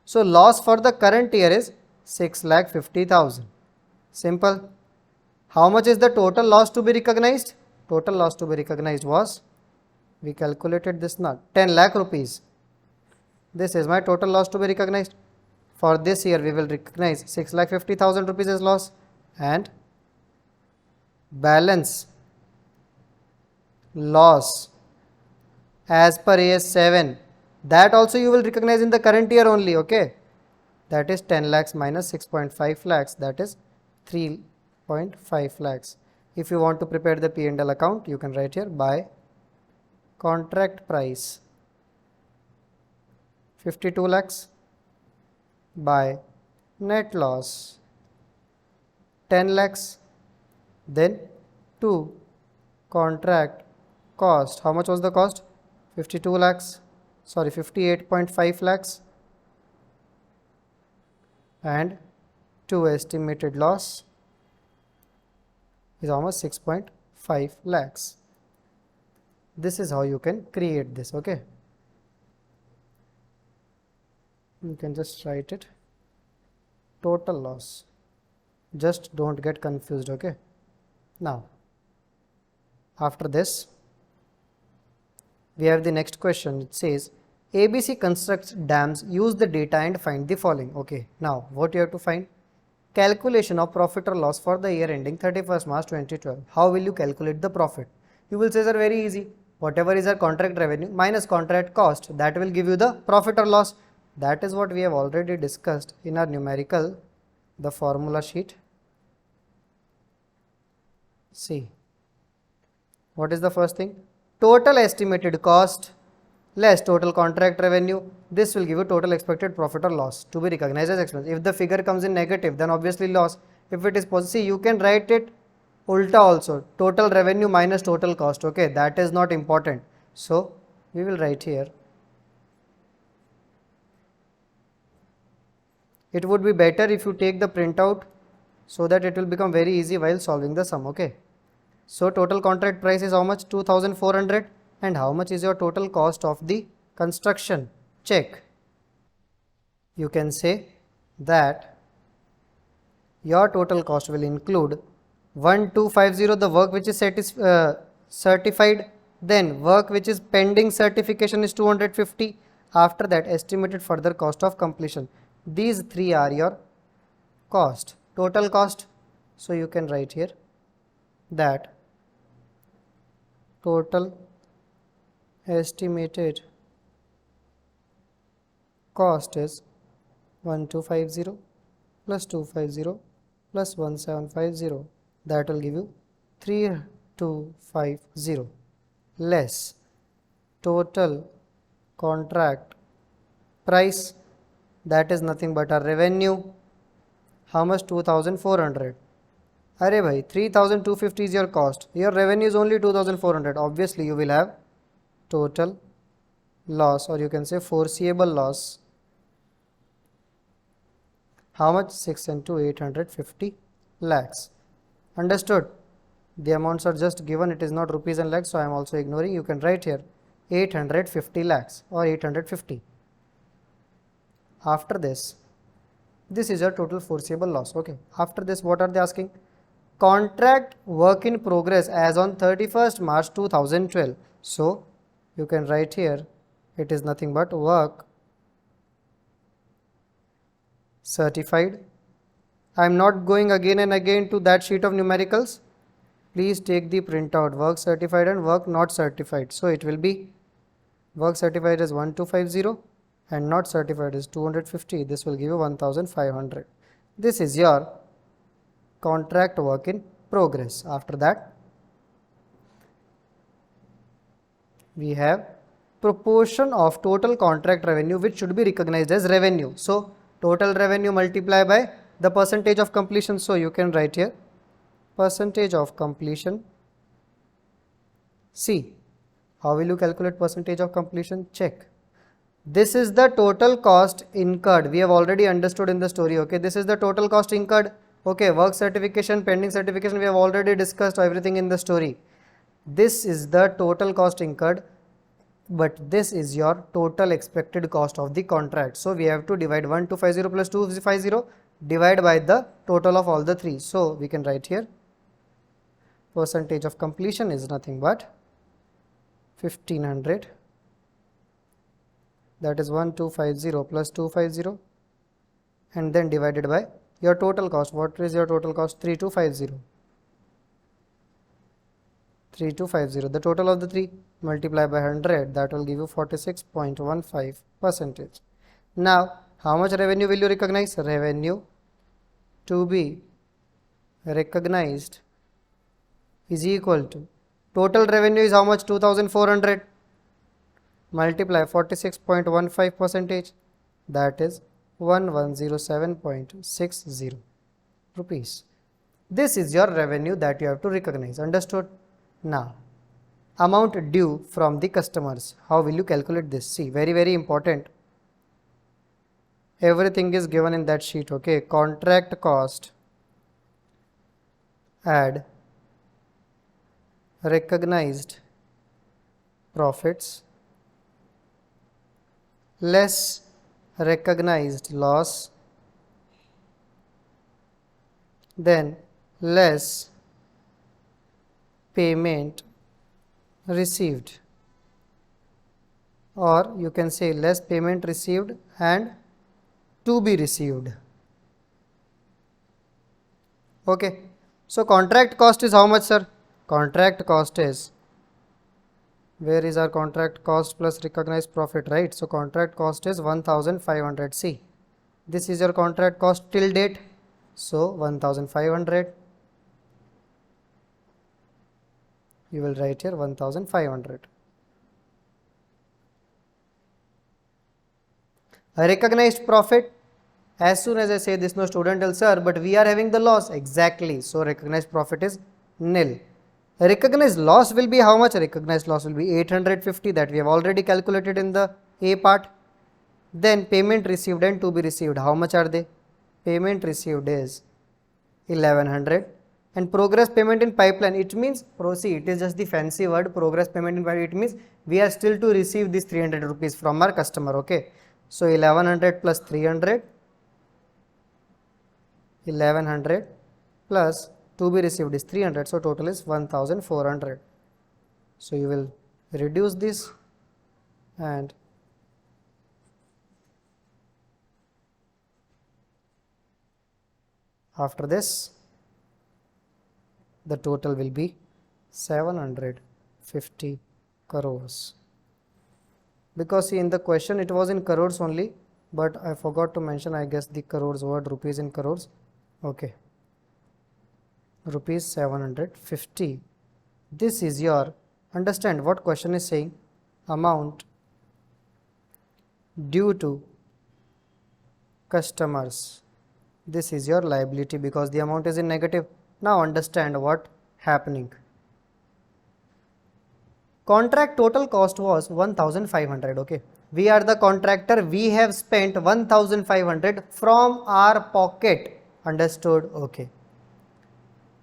So loss for the current year is 6 lakh 50,000. Simple. How much is the total loss to be recognized? Total loss to be recognized was, we calculated this now, 10 lakh rupees. This is my total loss to be recognized. For this year we will recognize 6 lakh 50,000 rupees as loss, and balance loss as per AS7, that also you will recognize in the current year only. Okay, that is 10 lakhs minus 6.5 lakhs, that is 3.5 lakhs. If you want to prepare the P&L account, you can write here, by contract price 52 lakhs, by net loss 10 lakhs, then to contract cost, how much was the cost? 52 lakhs, sorry 58.5 lakhs, and to estimated loss is almost 6.5 lakhs. This is how you can create this. Okay. You can just write it total loss. Just don't get confused, okay? Now, after this, we have the next question. It says, ABC constructs dams, use the data and find the following. Okay, now what you have to find? Calculation of profit or loss for the year ending 31st March 2012. How will you calculate the profit? You will say, sir, very easy. Whatever is our contract revenue minus contract cost, that will give you the profit or loss. That is what we have already discussed in our numerical, the formula sheet. See, what is the first thing? Total estimated cost less total contract revenue. This will give you total expected profit or loss to be recognized as expense. If the figure comes in negative, then obviously loss. If it is positive, see, you can write it ulta also. Total revenue minus total cost. Okay, that is not important. So we will write here. It would be better if you take the printout so that it will become very easy while solving the sum. Okay. So total contract price is how much? 2400. And how much is your total cost of the construction? Check. You can say that your total cost will include 1250, the work which is certified, then work which is pending certification is 250. After that, estimated further cost of completion. These three are your cost, total cost. So you can write here that total estimated cost is 1250 plus 250 plus 1750. That will give you 3250 less total contract price, that is nothing but our revenue. How much? 2400. Arey bhai, 3250 is your cost. Your revenue is only 2400. Obviously, you will have total loss, or you can say foreseeable loss. How much? 6 into 850 lakhs. Understood? The amounts are just given. It is not rupees and lakhs. So I am also ignoring. You can write here 850 lakhs or 850. After this is your total foreseeable loss. Okay. After this, what are they asking? Contract work in progress as on 31st March 2012. So you can write here, it is nothing but work certified. I am not going again and again to that sheet of numericals. Please take the printout, work certified and work not certified. So it will be work certified is 1250 and not certified is 250. This will give you 1500. This is your contract work in progress. After that, we have proportion of total contract revenue which should be recognized as revenue. So total revenue multiplied by the percentage of completion. So you can write here percentage of completion. See, how will you calculate percentage of completion? Check. This is the total cost incurred. We have already understood in the story. Okay, this is the total cost incurred. Okay, work certification, pending certification, we have already discussed everything in the story. This is the total cost incurred, but this is your total expected cost of the contract. So we have to divide 1250 plus 250, divide by the total of all the three. So we can write here percentage of completion is nothing but 1500. That is 1250 plus 250 and then divided by your total cost. What is your total cost? 3250. 3250. The total of the three multiplied by 100, that will give you 46.15 percentage. Now, how much revenue will you recognize? Revenue to be recognized is equal to total revenue is how much? 2400 multiply 46.15 percentage, that is 1107.60 rupees. This is your revenue that you have to recognize. Understood? Now, amount due from the customers. How will you calculate this? See, very, very important. Everything is given in that sheet. Okay, contract cost, add recognized profits, less recognized loss, then less payment received, or you can say less payment received and to be received. Okay. So contract cost is how much, sir? Contract cost is, where is our contract cost plus recognized profit, right? So contract cost is 1500. See, this is your contract cost till date. So 1500. You will write here 1500. Recognized profit. As soon as I say this, no student will, sir, but we are having the loss. Exactly. So recognized profit is nil. Recognized loss will be how much? Recognized loss will be 850, that we have already calculated in the A part. Then payment received and to be received, how much are they? Payment received is 1100, and progress payment in pipeline, it means proceed. It is just the fancy word, progress payment in pipeline. It means we are still to receive this 300 rupees from our customer. Okay. So 1100 plus 300, 1100 plus to be received is 300. So total is 1400. So you will reduce this, and after this the total will be 750 crores. Because see, in the question it was in crores only, but I forgot to mention, I guess, the crores word, rupees in crores. Okay, rupees 750. This is your, understand what question is saying, amount due to customers. This is your liability because the amount is in negative. Now understand what happening. Contract total cost was 1500. Okay, we are the contractor, we have spent 1500 from our pocket. Understood? Okay.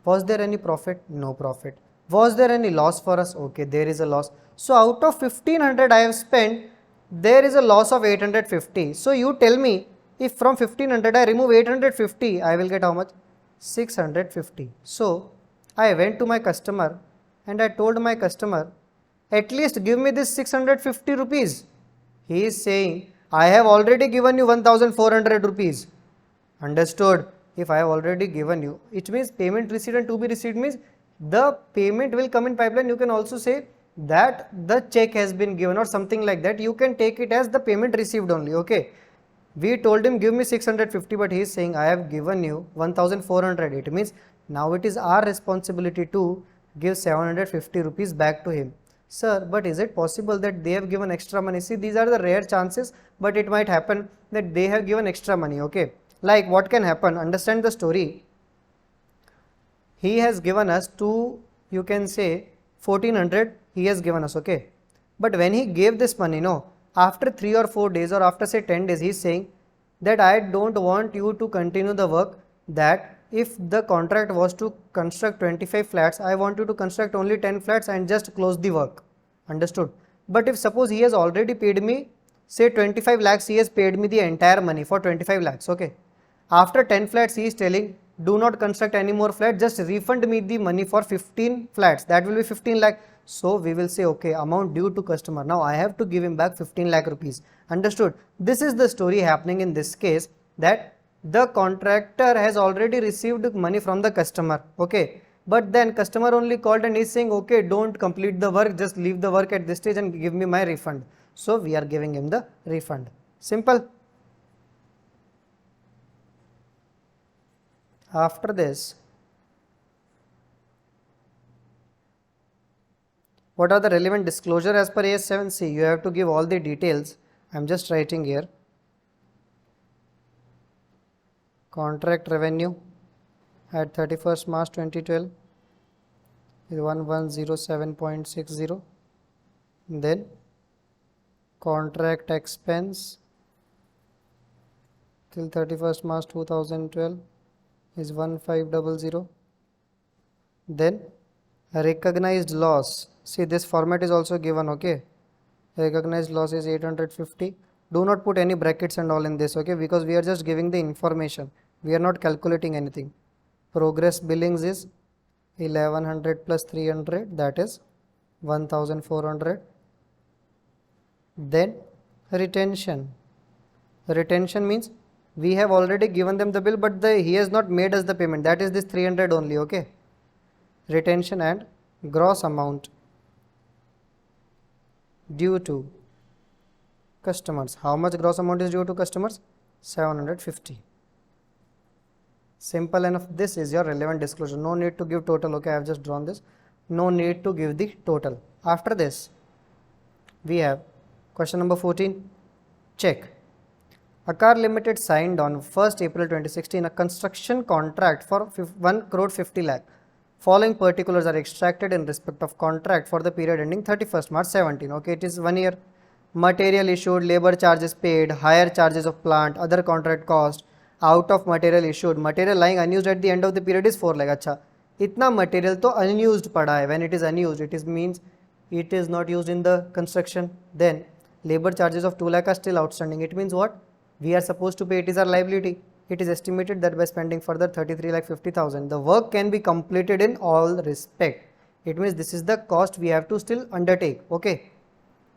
Was there any profit? No profit. Was there any loss for us? Okay, there is a loss. So out of 1500 I have spent, there is a loss of 850. So you tell me, if from 1500 I remove 850, I will get how much? 650. So I went to my customer and I told my customer, at least give me this 650 rupees. He is saying, I have already given you 1400 rupees. Understood? If I have already given you, it means payment received and to be received means the payment will come in pipeline. You can also say that the check has been given or something like that. You can take it as the payment received only. Okay. We told him give me 650, but he is saying I have given you 1400. It means now it is our responsibility to give 750 rupees back to him. Sir, but is it possible that they have given extra money? See, these are the rare chances, but it might happen that they have given extra money. Okay. Like what can happen? Understand the story. He has given us you can say 1400 he has given us. Okay. But when he gave this money, no, after 3 or 4 days or after say 10 days, he is saying that I don't want you to continue the work, that if the contract was to construct 25 flats, I want you to construct only 10 flats and just close the work. Understood? But if suppose he has already paid me say 25 lakhs, he has paid me the entire money for 25 lakhs. Okay. After 10 flats, he is telling, do not construct any more flats, just refund me the money for 15 flats. That will be 15 lakh. So we will say, okay, amount due to customer. Now I have to give him back 15 lakh rupees. Understood? This is the story happening in this case, that the contractor has already received money from the customer. Okay. But then customer only called and is saying, okay, don't complete the work, just leave the work at this stage and give me my refund. So we are giving him the refund. Simple. After this, what are the relevant disclosure as per AS7C? You have to give all the details. I am just writing here. Contract revenue at 31st March 2012 is 1107.60. Then contract expense till 31st March 2012 is 1500. Then recognized loss. See, this format is also given. Okay. Recognized loss is 850. Do not put any brackets and all in this, okay, because we are just giving the information. We are not calculating anything. Progress billings is 1100 plus 300, that is 1400. Then retention. Retention means we have already given them the bill, but he has not made us the payment. That is this 300 only, okay. Retention and gross amount due to customers. How much gross amount is due to customers? 750. Simple enough. This is your relevant disclosure. No need to give total, okay. I have just drawn this. No need to give the total. After this, we have question number 14. Check. ICAI Limited signed on 1st April 2016 a construction contract for 1 crore 50 lakh. Following particulars are extracted in respect of contract for the period ending 31st March 17. Okay, it is 1 year. Material issued, labor charges paid, higher charges of plant, other contract cost, out of material issued, material lying unused at the end of the period is 4 lakh. Acha, itna material to unused pada hai. When it is unused, it is means it is not used in the construction. Then labor charges of 2 lakh are still outstanding. It means what? We are supposed to pay, it is our liability. It is estimated that by spending further 33,50,000, the work can be completed in all respect. It means this is the cost we have to still undertake. Okay.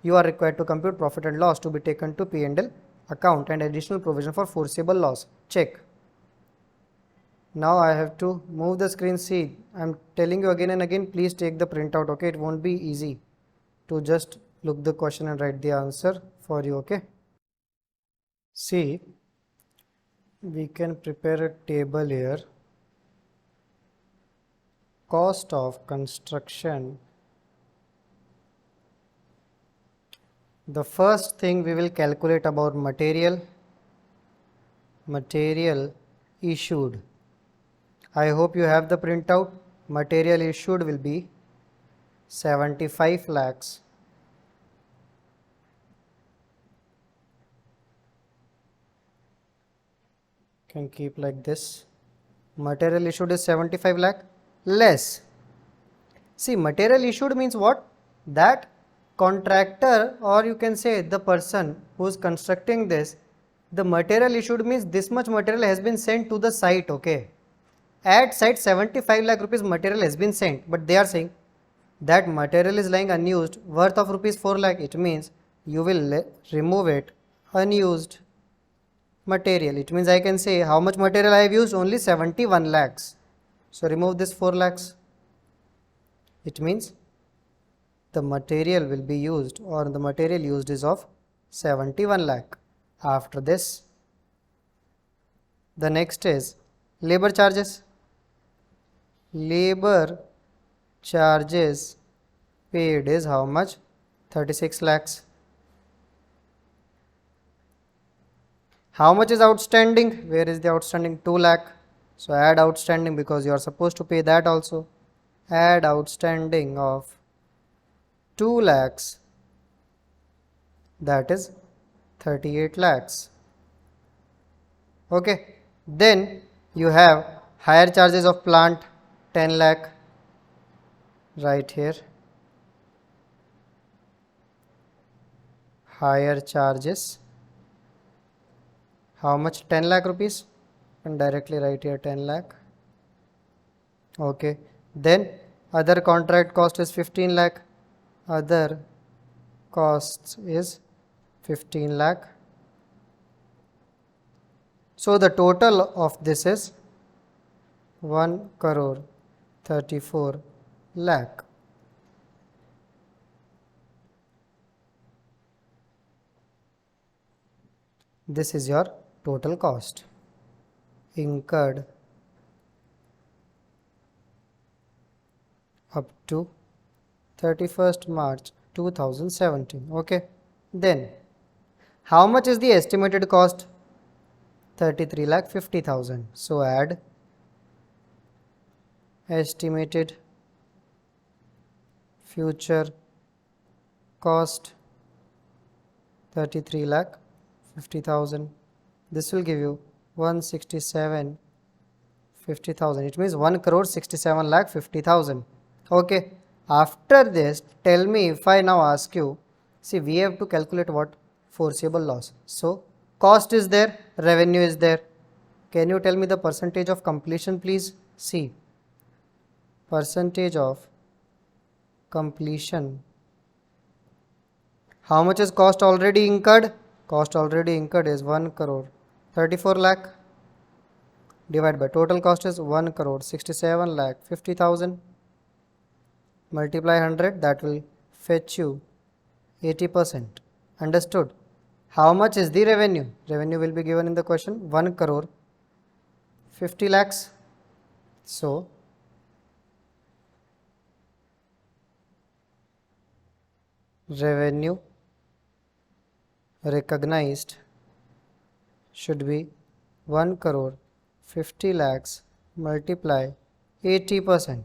You are required to compute profit and loss to be taken to P&L account and additional provision for foreseeable loss. Check. Now I have to move the screen. See, I am telling you again and again, please take the printout. Okay. It won't be easy to just look the question and write the answer for you. Okay. See, we can prepare a table here. Cost of construction. The first thing we will calculate about material issued. I hope you have the printout. Material issued will be 75 lakhs. Can keep like this. Material issued is 75 lakh less. See, material issued means what? That contractor, or you can say the person who is constructing this, the material issued means this much material has been sent to the site. Okay. At site 75 lakh rupees material has been sent, but they are saying that material is lying unused worth of rupees 4 lakh. It means you will remove it unused material. It means I can say how much material I have used, only 71 lakhs. So remove this 4 lakhs. It means the material will be used, or the material used is of 71 lakh. After this, the next is labor charges. Labor charges paid is how much? 36 lakhs. How much is outstanding? Where is the outstanding? 2 lakh. So add outstanding, because you are supposed to pay that also. Add outstanding of 2 lakhs, that is 38 lakhs. Okay. Then you have higher charges of plant 10 lakh right here. Higher charges, how much? 10 lakh rupees, and directly write here 10 lakh. Okay. Then other contract cost is 15 lakh. Other costs is 15 lakh. So the total of this is 1 crore 34 lakh. This is your total cost incurred up to 31st March 2017. Okay. Then how much is the estimated cost? 33,50,000. So add estimated future cost 33,50,000. This will give you 167,50,000. It means 1 crore 67,50,000. Okay. After this, tell me, if I now ask you, see, we have to calculate what? foreseeable loss. So cost is there, revenue is there. Can you tell me the percentage of completion, please? See, percentage of completion. How much is cost already incurred? Cost already incurred is 1 crore 34 lakh. Divided by total cost is 1 crore 67 lakh 50,000. Multiply 100, that will fetch you 80%. Understood? How much is the revenue? Revenue will be given in the question, 1 crore 50 lakhs. So revenue recognized should be 1 crore 50 lakhs multiply 80%.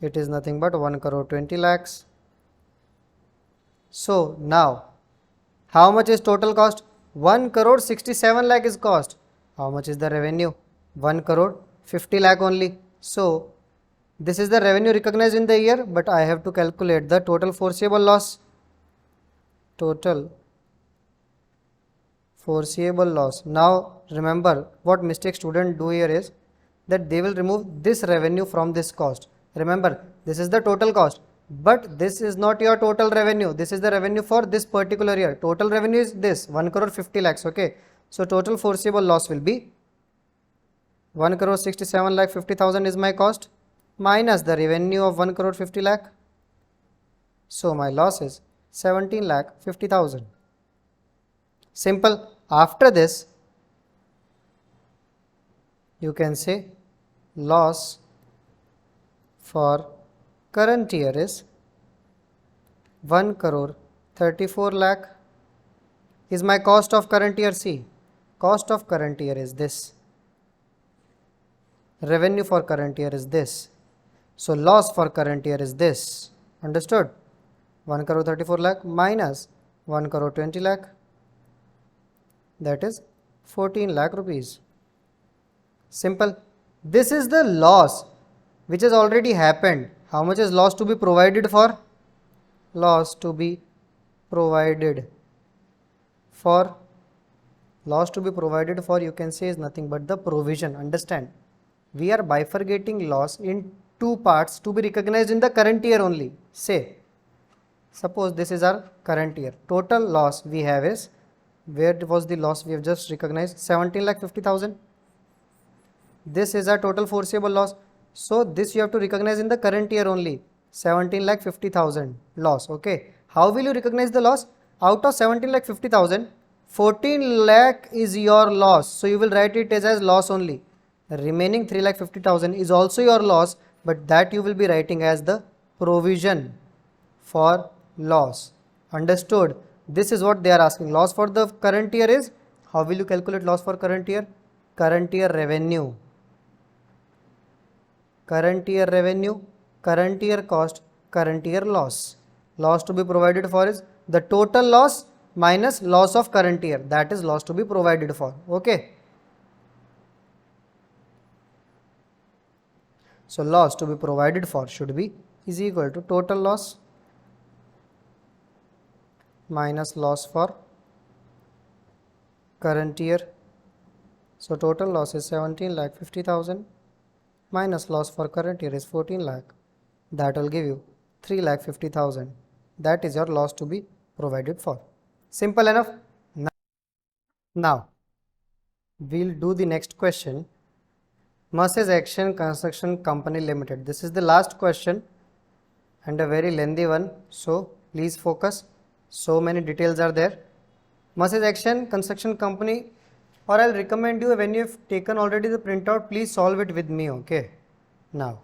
It is nothing but 1 crore 20 lakhs. So now, how much is total cost? 1 crore 67 lakh is cost. How much is the revenue? 1 crore 50 lakh only. So this is the revenue recognized in the year, but I have to calculate the total foreseeable loss. Total foreseeable loss. Now remember, what mistake student do here is that they will remove this revenue from this cost. Remember, this is the total cost, but this is not your total revenue. This is the revenue for this particular year. Total revenue is this 1 crore 50 lakhs. Okay, so total foreseeable loss will be 1 crore 67 lakh 50,000 is my cost minus the revenue of 1 crore 50 lakh. So my loss is 17 lakh 50,000. Simple. After this, you can say loss for current year is 1 crore 34 lakh is my cost of current year. See, cost of current year is this. Revenue for current year is this. So loss for current year is this. Understood? 1 crore 34 lakh minus 1 crore 20 lakh. That is 14 lakh rupees. Simple. This is the loss which has already happened. How much is loss to be provided for? Loss to be provided for. Loss to be provided for, you can say, is nothing but the provision. Understand? We are bifurcating loss in two parts to be recognized in the current year only. Say, suppose this is our current year. Total loss we have is, where was the loss we have just recognized? 17 lakh 50,000. This is our total foreseeable loss. So this you have to recognize in the current year only. 17 lakh 50,000 loss. Okay. How will you recognize the loss? Out of 17 lakh 50,000, 14 lakh is your loss. So you will write it as loss only. The remaining 3 lakh 50,000 is also your loss, but that you will be writing as the provision for loss. Understood? This is what they are asking. Loss for the current year is, how will you calculate loss for current year? Current year revenue. Current year revenue, current year cost, current year loss. Loss to be provided for is the total loss minus loss of current year. That is loss to be provided for. Okay. So loss to be provided for should be is equal to total loss minus loss for current year. So total loss is 17 lakh 50,000 minus loss for current year is 14 lakh. That will give you 3 lakh 50,000. That is your loss to be provided for. Simple enough. Now we'll do the next question. Mercedes Action Construction Company Limited. This is the last question and a very lengthy one. So please focus. So many details are there. Mercedes Action Construction Company, or I'll recommend you, when you've taken already the printout, please solve it with me. Okay. Now,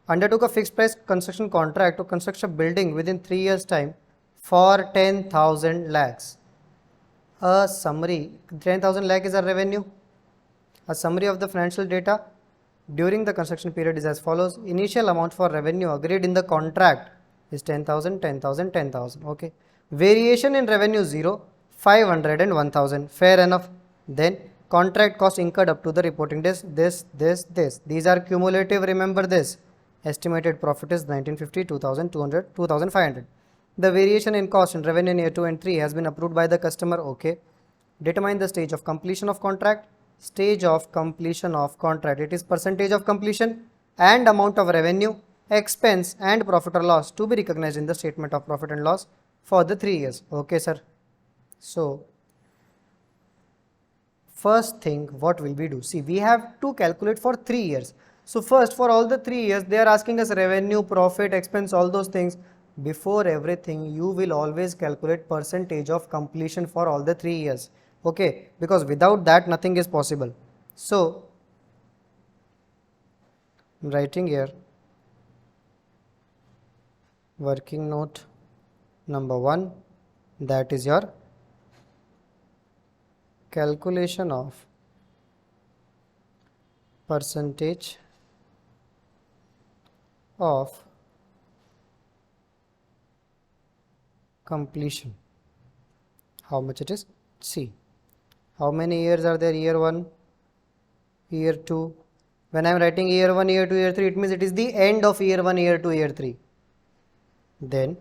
undertook a fixed price construction contract to construct a building within 3 years time for 10,000 lakhs. A summary, 10,000 lakh is our revenue. A summary of the financial data during the construction period is as follows. Initial amount for revenue agreed in the contract is 10,000, 10,000, 10,000. Okay. Variation in revenue 0, 500 and 1,000. Fair enough. Then contract cost incurred up to the reporting days, this. These are cumulative, remember this. Estimated profit is 1950, 2,200, 2,500. The variation in cost and revenue in year 2 and 3 has been approved by the customer. Okay. Determine the stage of completion of contract. Stage of completion of contract. It is percentage of completion and amount of revenue, expense and profit or loss to be recognized in the statement of profit and loss for the 3 years. Okay, sir. So, first thing what will we do? See, we have to calculate for 3 years. So first, for all the 3 years, they are asking us revenue, profit, expense, all those things. Before everything, you will always calculate percentage of completion for all the 3 years. Okay, because without that, nothing is possible. So, I'm writing here working note number 1, that is your calculation of percentage of completion. How much it is? See, how many years are there? Year 1, year 2. When I am writing year 1, year 2, year 3, it means it is the end of year 1, year 2, year 3. Then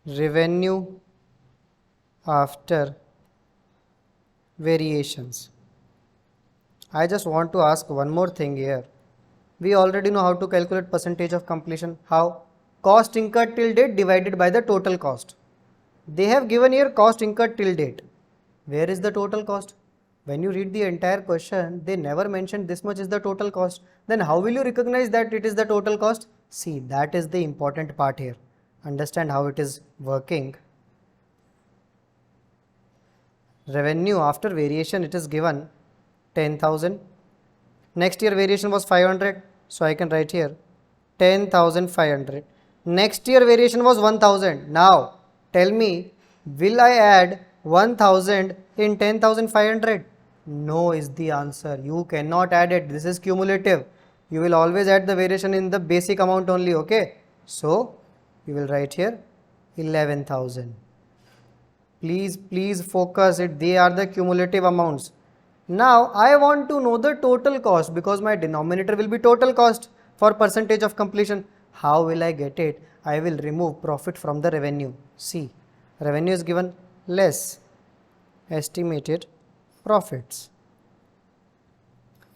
revenue after variations. I just want to ask one more thing here. We already know how to calculate percentage of completion. How? Cost incurred till date divided by the total cost. They have given here cost incurred till date. Where is the total cost? When you read the entire question, they never mentioned this much is the total cost. Then how will you recognize that it is the total cost? See, that is the important part here. Understand how it is working. Revenue after variation, it is given 10,000. Next year variation was 500. So I can write here 10,500. Next year variation was 1,000. Now tell me, will I add 1,000 in 10,500? No is the answer. You cannot add it. This is cumulative. You will always add the variation in the basic amount only. Okay. So you will write here 11,000. Please focus it. They are the cumulative amounts. Now I want to know the total cost because my denominator will be total cost for percentage of completion. How will I get it? I will remove profit from the revenue. See, revenue is given less estimated profits.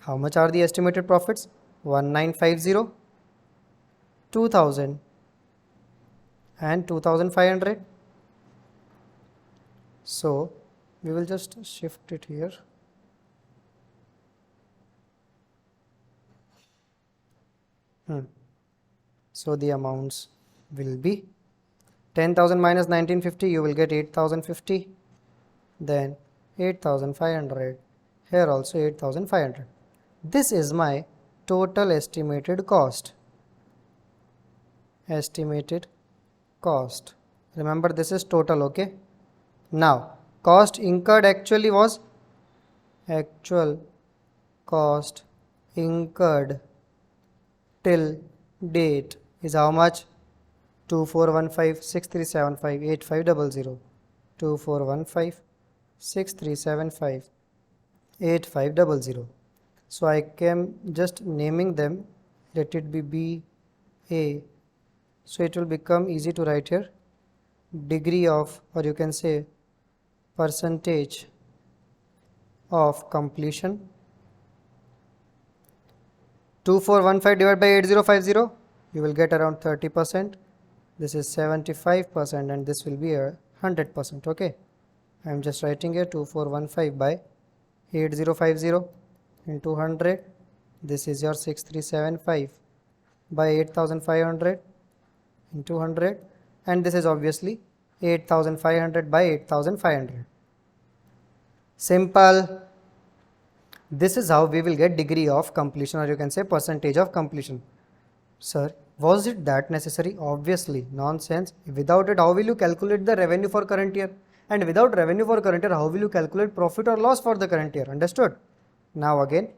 How much are the estimated profits? 1950, 2000 and 2500. So we will just shift it here. So the amounts will be 10,000 minus 1950, you will get 8,050, then 8,500, here also 8,500. This is my total estimated cost. Estimated cost. Remember, this is total, okay? Now, cost incurred actually was actual cost incurred till date is how much? 2415 6375 8500. 2415 6375 8500. So I am just naming them. Let it be B, A. So it will become easy to write here. Degree of, or you can say percentage of completion. 2415 divided by 8050, you will get around 30%. This is 75% and this will be 100%. Okay, I am just writing here 2415 by 8050 into 100. This is your 6375 by 8500 into 100, and this is obviously 8500 by 8500. Simple. This is how we will get degree of completion, or you can say percentage of completion. Sir, was it that necessary? Obviously, nonsense. Without it, how will you calculate the revenue for current year? And without revenue for current year, how will you calculate profit or loss for the current year? Understood? Now again,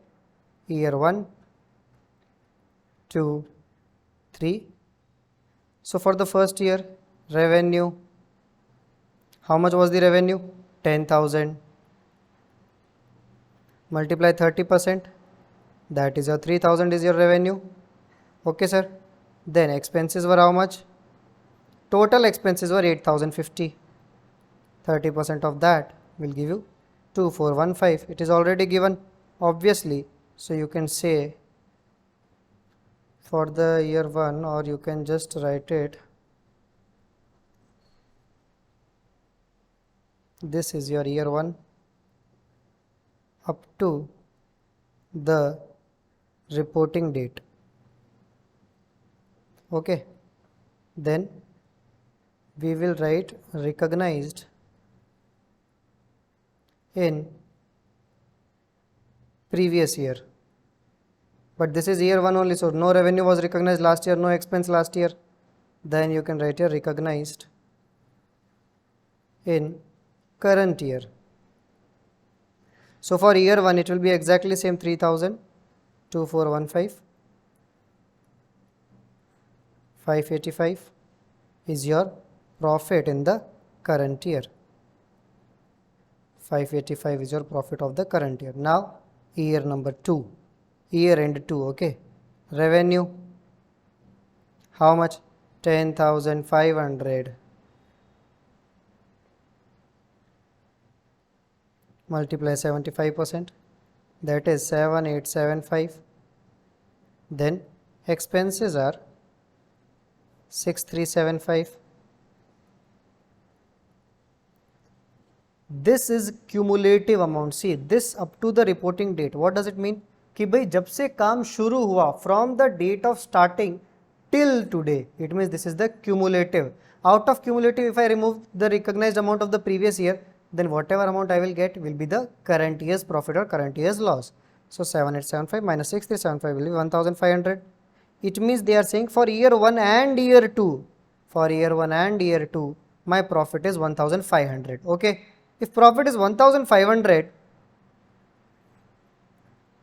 year 1, 2, 3. So for the first year, revenue, how much was the revenue? 10,000. Multiply 30%, that is your 3,000 is your revenue. Okay, sir. Then expenses were how much? Total expenses were 8050. 30% of that will give you 2415. It is already given obviously, so you can say for the year 1, or you can just write it, this is your year 1 up to the reporting date. Okay, then we will write recognized in previous year, but this is year 1 only, so no revenue was recognized last year, no expense last year. Then you can write here recognized in current year. So for year 1 it will be exactly same 3000, 2415, 585 is your profit in the current year. 585 is your profit of the current year. Now year number 2, year end 2, okay. Revenue, how much? 10,500 multiply 75%, that is 7875. Then expenses are 6375. This is cumulative amount. See, this up to the reporting date. What does it mean? कि भाई जब से काम शुरू हुआ from the date of starting till today, it means this is the cumulative. Out of cumulative, if I remove the recognized amount of the previous year, then whatever amount I will get will be the current year's profit or current year's loss. So 7875 minus 6375 will be 1500. It means they are saying for year 1 and year 2, for year 1 and year 2, my profit is 1500. Okay. If profit is 1500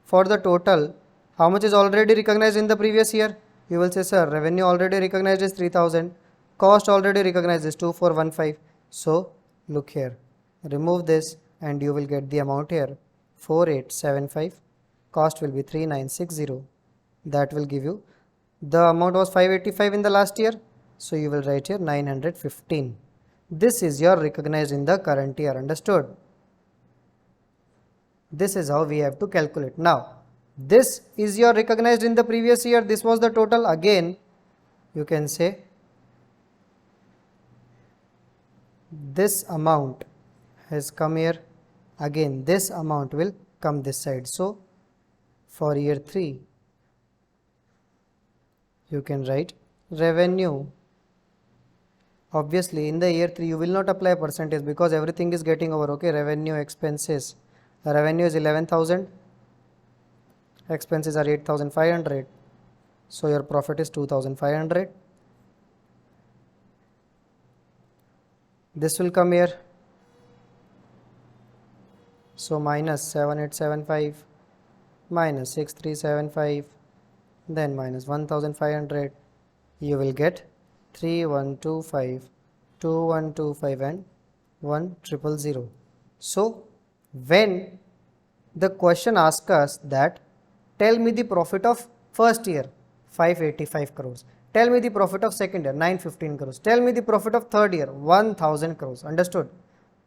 for the total, how much is already recognized in the previous year? You will say, sir, revenue already recognized is 3000, cost already recognized is 2415. So look here, remove this and you will get the amount here 4875, cost will be 3960. That will give you, the amount was 585 in the last year, so you will write here 915. This is your recognized in the current year. Understood? This is how we have to calculate. Now, this is your recognized in the previous year. This was the total. Again, you can say this amount has come here. Again, this amount will come this side. So, for year 3, you can write revenue. Obviously, in the year 3, you will not apply percentage because everything is getting over. Okay, revenue, expenses. Revenue is 11,000. Expenses are 8,500. So, your profit is 2,500. This will come here. So, minus 7875 minus 6375, then minus 1500. You will get 3125, 2125 and 1000. So, when the question asks us that tell me the profit of first year 585 crores, tell me the profit of second year 915 crores, tell me the profit of third year 1000 crores. Understood?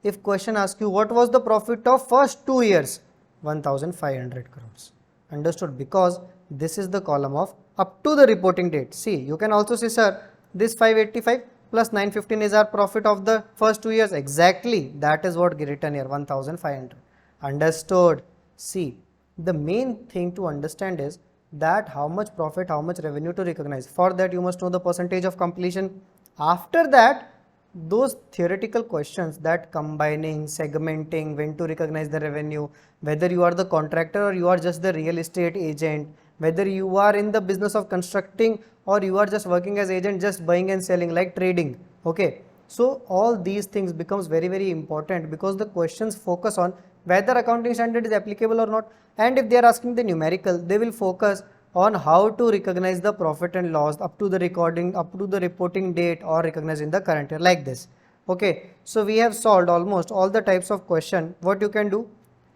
If question asks you what was the profit of first 2 years, 1500 crores. Understood? Because this is the column of up to the reporting date. See, you can also say, sir, this 585 plus 915 is our profit of the first 2 years. Exactly, that is what written here, 1500. Understood? See, the main thing to understand is that how much profit, how much revenue to recognize. For that, you must know the percentage of completion. After that, those theoretical questions, that combining, segmenting, when to recognize the revenue, whether you are the contractor or you are just the real estate agent, whether you are in the business of constructing or you are just working as agent, just buying and selling like trading. Okay. So all these things becomes very, very important because the questions focus on whether accounting standard is applicable or not. And if they are asking the numerical, they will focus on how to recognize the profit and loss up to the recording, up to the reporting date or recognize in the current year, like this. Okay. So we have solved almost all the types of question. What you can do,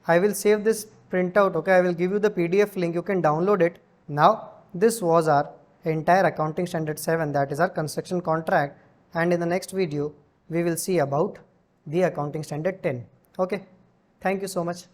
I will save this printout. Okay. I will give you the PDF link. You can download it. Now this was our entire accounting standard 7, that is our construction contract, and in the next video we will see about the accounting standard 10. Okay, thank you so much.